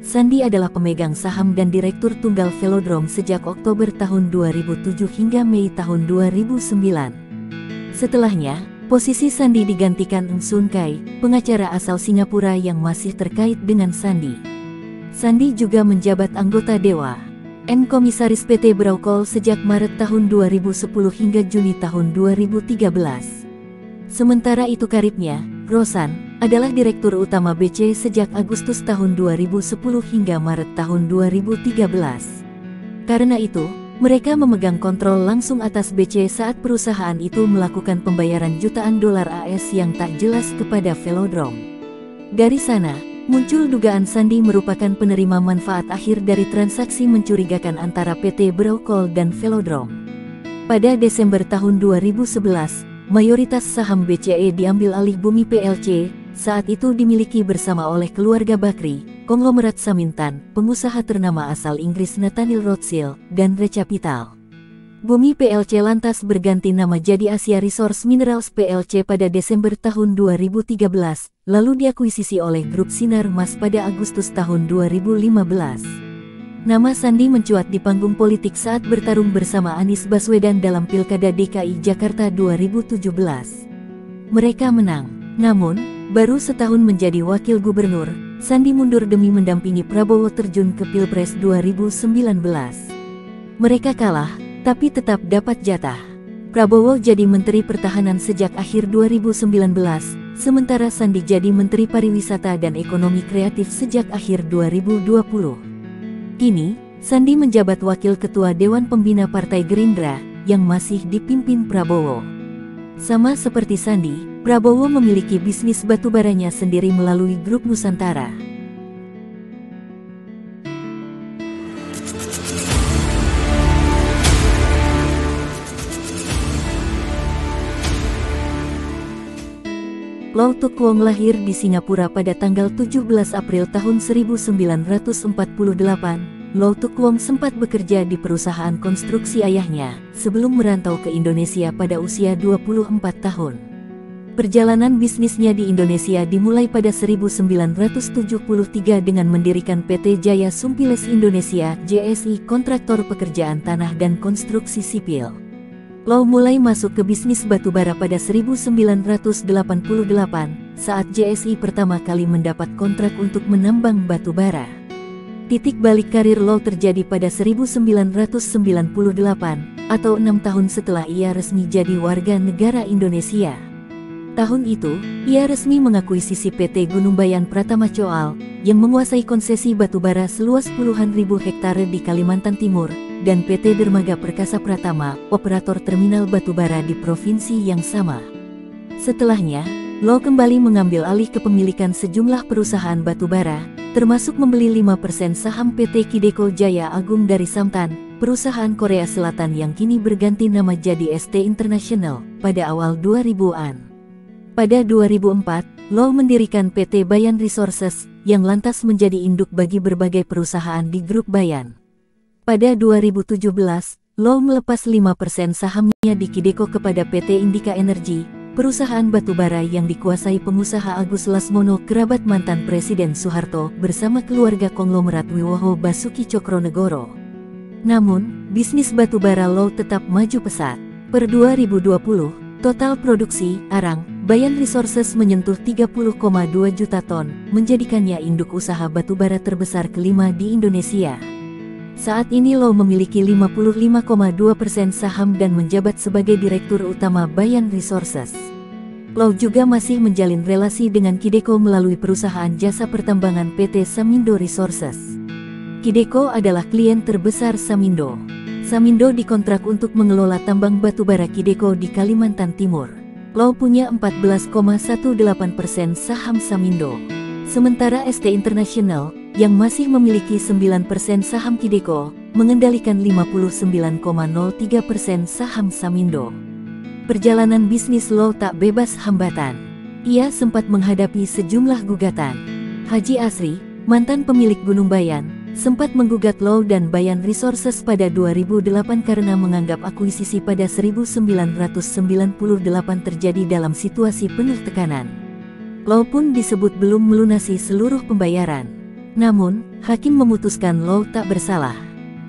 Sandi adalah pemegang saham dan direktur tunggal Velodrome sejak Oktober tahun 2007 hingga Mei tahun 2009. Setelahnya, posisi Sandi digantikan Eng Sun Kai, pengacara asal Singapura yang masih terkait dengan Sandi. Sandi juga menjabat anggota Dewan Komisaris PT Braucol sejak Maret tahun 2010 hingga Juni tahun 2013. Sementara itu karibnya, Rosan, adalah Direktur Utama BC sejak Agustus tahun 2010 hingga Maret tahun 2013. Karena itu, mereka memegang kontrol langsung atas BC saat perusahaan itu melakukan pembayaran jutaan dolar AS yang tak jelas kepada Velodrome. Dari sana, muncul dugaan Sandi merupakan penerima manfaat akhir dari transaksi mencurigakan antara PT Braucol dan Velodrome. Pada Desember tahun 2011, mayoritas saham BCE diambil alih Bumi PLC, saat itu dimiliki bersama oleh keluarga Bakri, konglomerat Samintan, pengusaha ternama asal Inggris Nathaniel Rothschild, dan Recapital. Bumi PLC lantas berganti nama jadi Asia Resource Minerals PLC pada Desember tahun 2013, lalu diakuisisi oleh grup Sinar Mas pada Agustus tahun 2015. Nama Sandi mencuat di panggung politik saat bertarung bersama Anies Baswedan dalam Pilkada DKI Jakarta 2017. Mereka menang. Namun, baru setahun menjadi wakil gubernur, Sandi mundur demi mendampingi Prabowo terjun ke Pilpres 2019. Mereka kalah, tapi tetap dapat jatah. Prabowo jadi Menteri Pertahanan sejak akhir 2019, sementara Sandi jadi Menteri Pariwisata dan Ekonomi Kreatif sejak akhir 2020. Kini, Sandi menjabat Wakil Ketua Dewan Pembina Partai Gerindra, yang masih dipimpin Prabowo. Sama seperti Sandi, Prabowo memiliki bisnis batubaranya sendiri melalui Grup Nusantara. Lau Tuk Wong lahir di Singapura pada tanggal 17 April tahun 1948. Lau Tuk Wong sempat bekerja di perusahaan konstruksi ayahnya, sebelum merantau ke Indonesia pada usia 24 tahun. Perjalanan bisnisnya di Indonesia dimulai pada 1973 dengan mendirikan PT Jaya Sumpiles Indonesia (JSI), kontraktor pekerjaan tanah dan konstruksi sipil. Lau mulai masuk ke bisnis batubara pada 1988, saat JSI pertama kali mendapat kontrak untuk menambang batubara. Titik balik karir Lau terjadi pada 1998, atau 6 tahun setelah ia resmi jadi warga negara Indonesia. Tahun itu, ia resmi mengakuisisi PT Gunungbayan Pratama Coal, yang menguasai konsesi batubara seluas puluhan ribu hektare di Kalimantan Timur, dan PT Dermaga Perkasa Pratama, operator terminal batubara di provinsi yang sama. Setelahnya, Lau kembali mengambil alih kepemilikan sejumlah perusahaan batubara, termasuk membeli 5% saham PT Kideko Jaya Agung dari Samtan, perusahaan Korea Selatan yang kini berganti nama jadi ST International, pada awal 2000-an. Pada 2004, Lau mendirikan PT Bayan Resources, yang lantas menjadi induk bagi berbagai perusahaan di grup Bayan. Pada 2017, Low melepas 5% sahamnya di Kideko kepada PT Indika Energy, perusahaan batubara yang dikuasai pengusaha Agus Lasmono, kerabat mantan Presiden Soeharto, bersama keluarga konglomerat Wiwoho Basuki Cokronegoro. Namun, bisnis batubara Low tetap maju pesat. Per 2020, total produksi arang Bayan Resources menyentuh 30,2 juta ton, menjadikannya induk usaha batubara terbesar kelima di Indonesia. Saat ini Low memiliki 55,2% saham dan menjabat sebagai Direktur Utama Bayan Resources. Low juga masih menjalin relasi dengan Kideko melalui perusahaan jasa pertambangan PT Samindo Resources. Kideko adalah klien terbesar Samindo. Samindo dikontrak untuk mengelola tambang batubara Kideko di Kalimantan Timur. Low punya 14,18% saham Samindo. Sementara ST International, yang masih memiliki 9% saham Kideko, mengendalikan 59,03% saham Samindo. Perjalanan bisnis Low tak bebas hambatan. Ia sempat menghadapi sejumlah gugatan. Haji Asri, mantan pemilik Gunung Bayan, sempat menggugat Low dan Bayan Resources pada 2008 karena menganggap akuisisi pada 1998 terjadi dalam situasi penuh tekanan. Low pun disebut belum melunasi seluruh pembayaran. Namun, hakim memutuskan Low tak bersalah.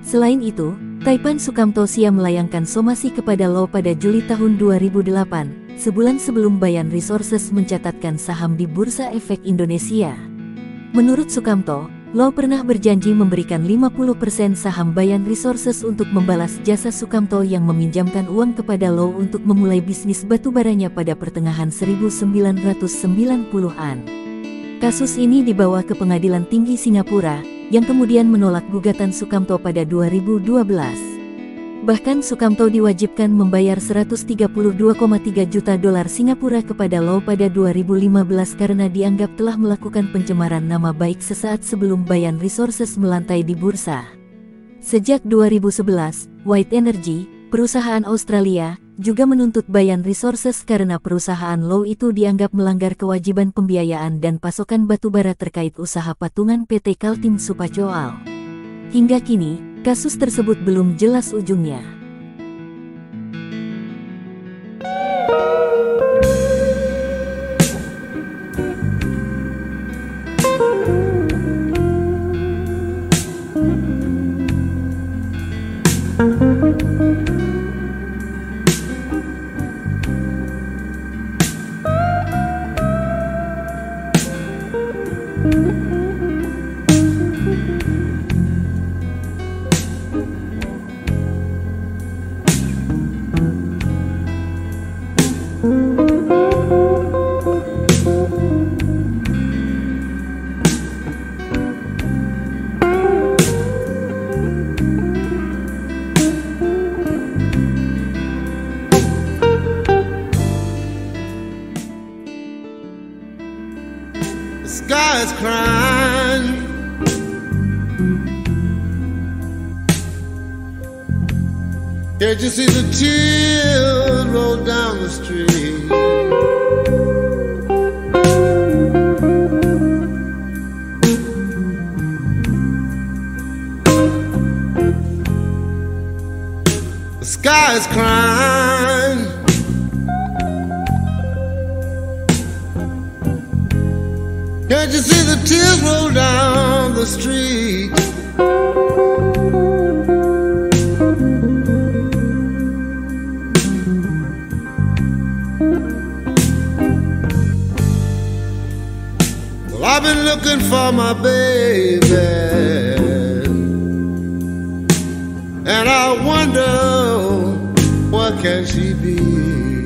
Selain itu, Taipan Sukamto Sia melayangkan somasi kepada Low pada Juli tahun 2008, sebulan sebelum Bayan Resources mencatatkan saham di Bursa Efek Indonesia. Menurut Sukamto, Low pernah berjanji memberikan 50% saham Bayan Resources untuk membalas jasa Sukamto yang meminjamkan uang kepada Low untuk memulai bisnis batubaranya pada pertengahan 1990-an. Kasus ini dibawa ke Pengadilan Tinggi Singapura, yang kemudian menolak gugatan Sukamto pada 2012. Bahkan Sukamto diwajibkan membayar 132,3 juta dolar Singapura kepada Low pada 2015 karena dianggap telah melakukan pencemaran nama baik sesaat sebelum Bayan Resources melantai di bursa. Sejak 2011, White Energy, perusahaan Australia, juga menuntut Bayan Resources karena perusahaan Low itu dianggap melanggar kewajiban pembiayaan dan pasokan batubara terkait usaha patungan PT Kaltim Supacoal. Hingga kini, kasus tersebut belum jelas ujungnya. The sky is crying. Can't you see the tears roll down the street? The sky is crying. Can't you see the tears roll down the street? Well, I've been looking for my baby, and I wonder, where can she be?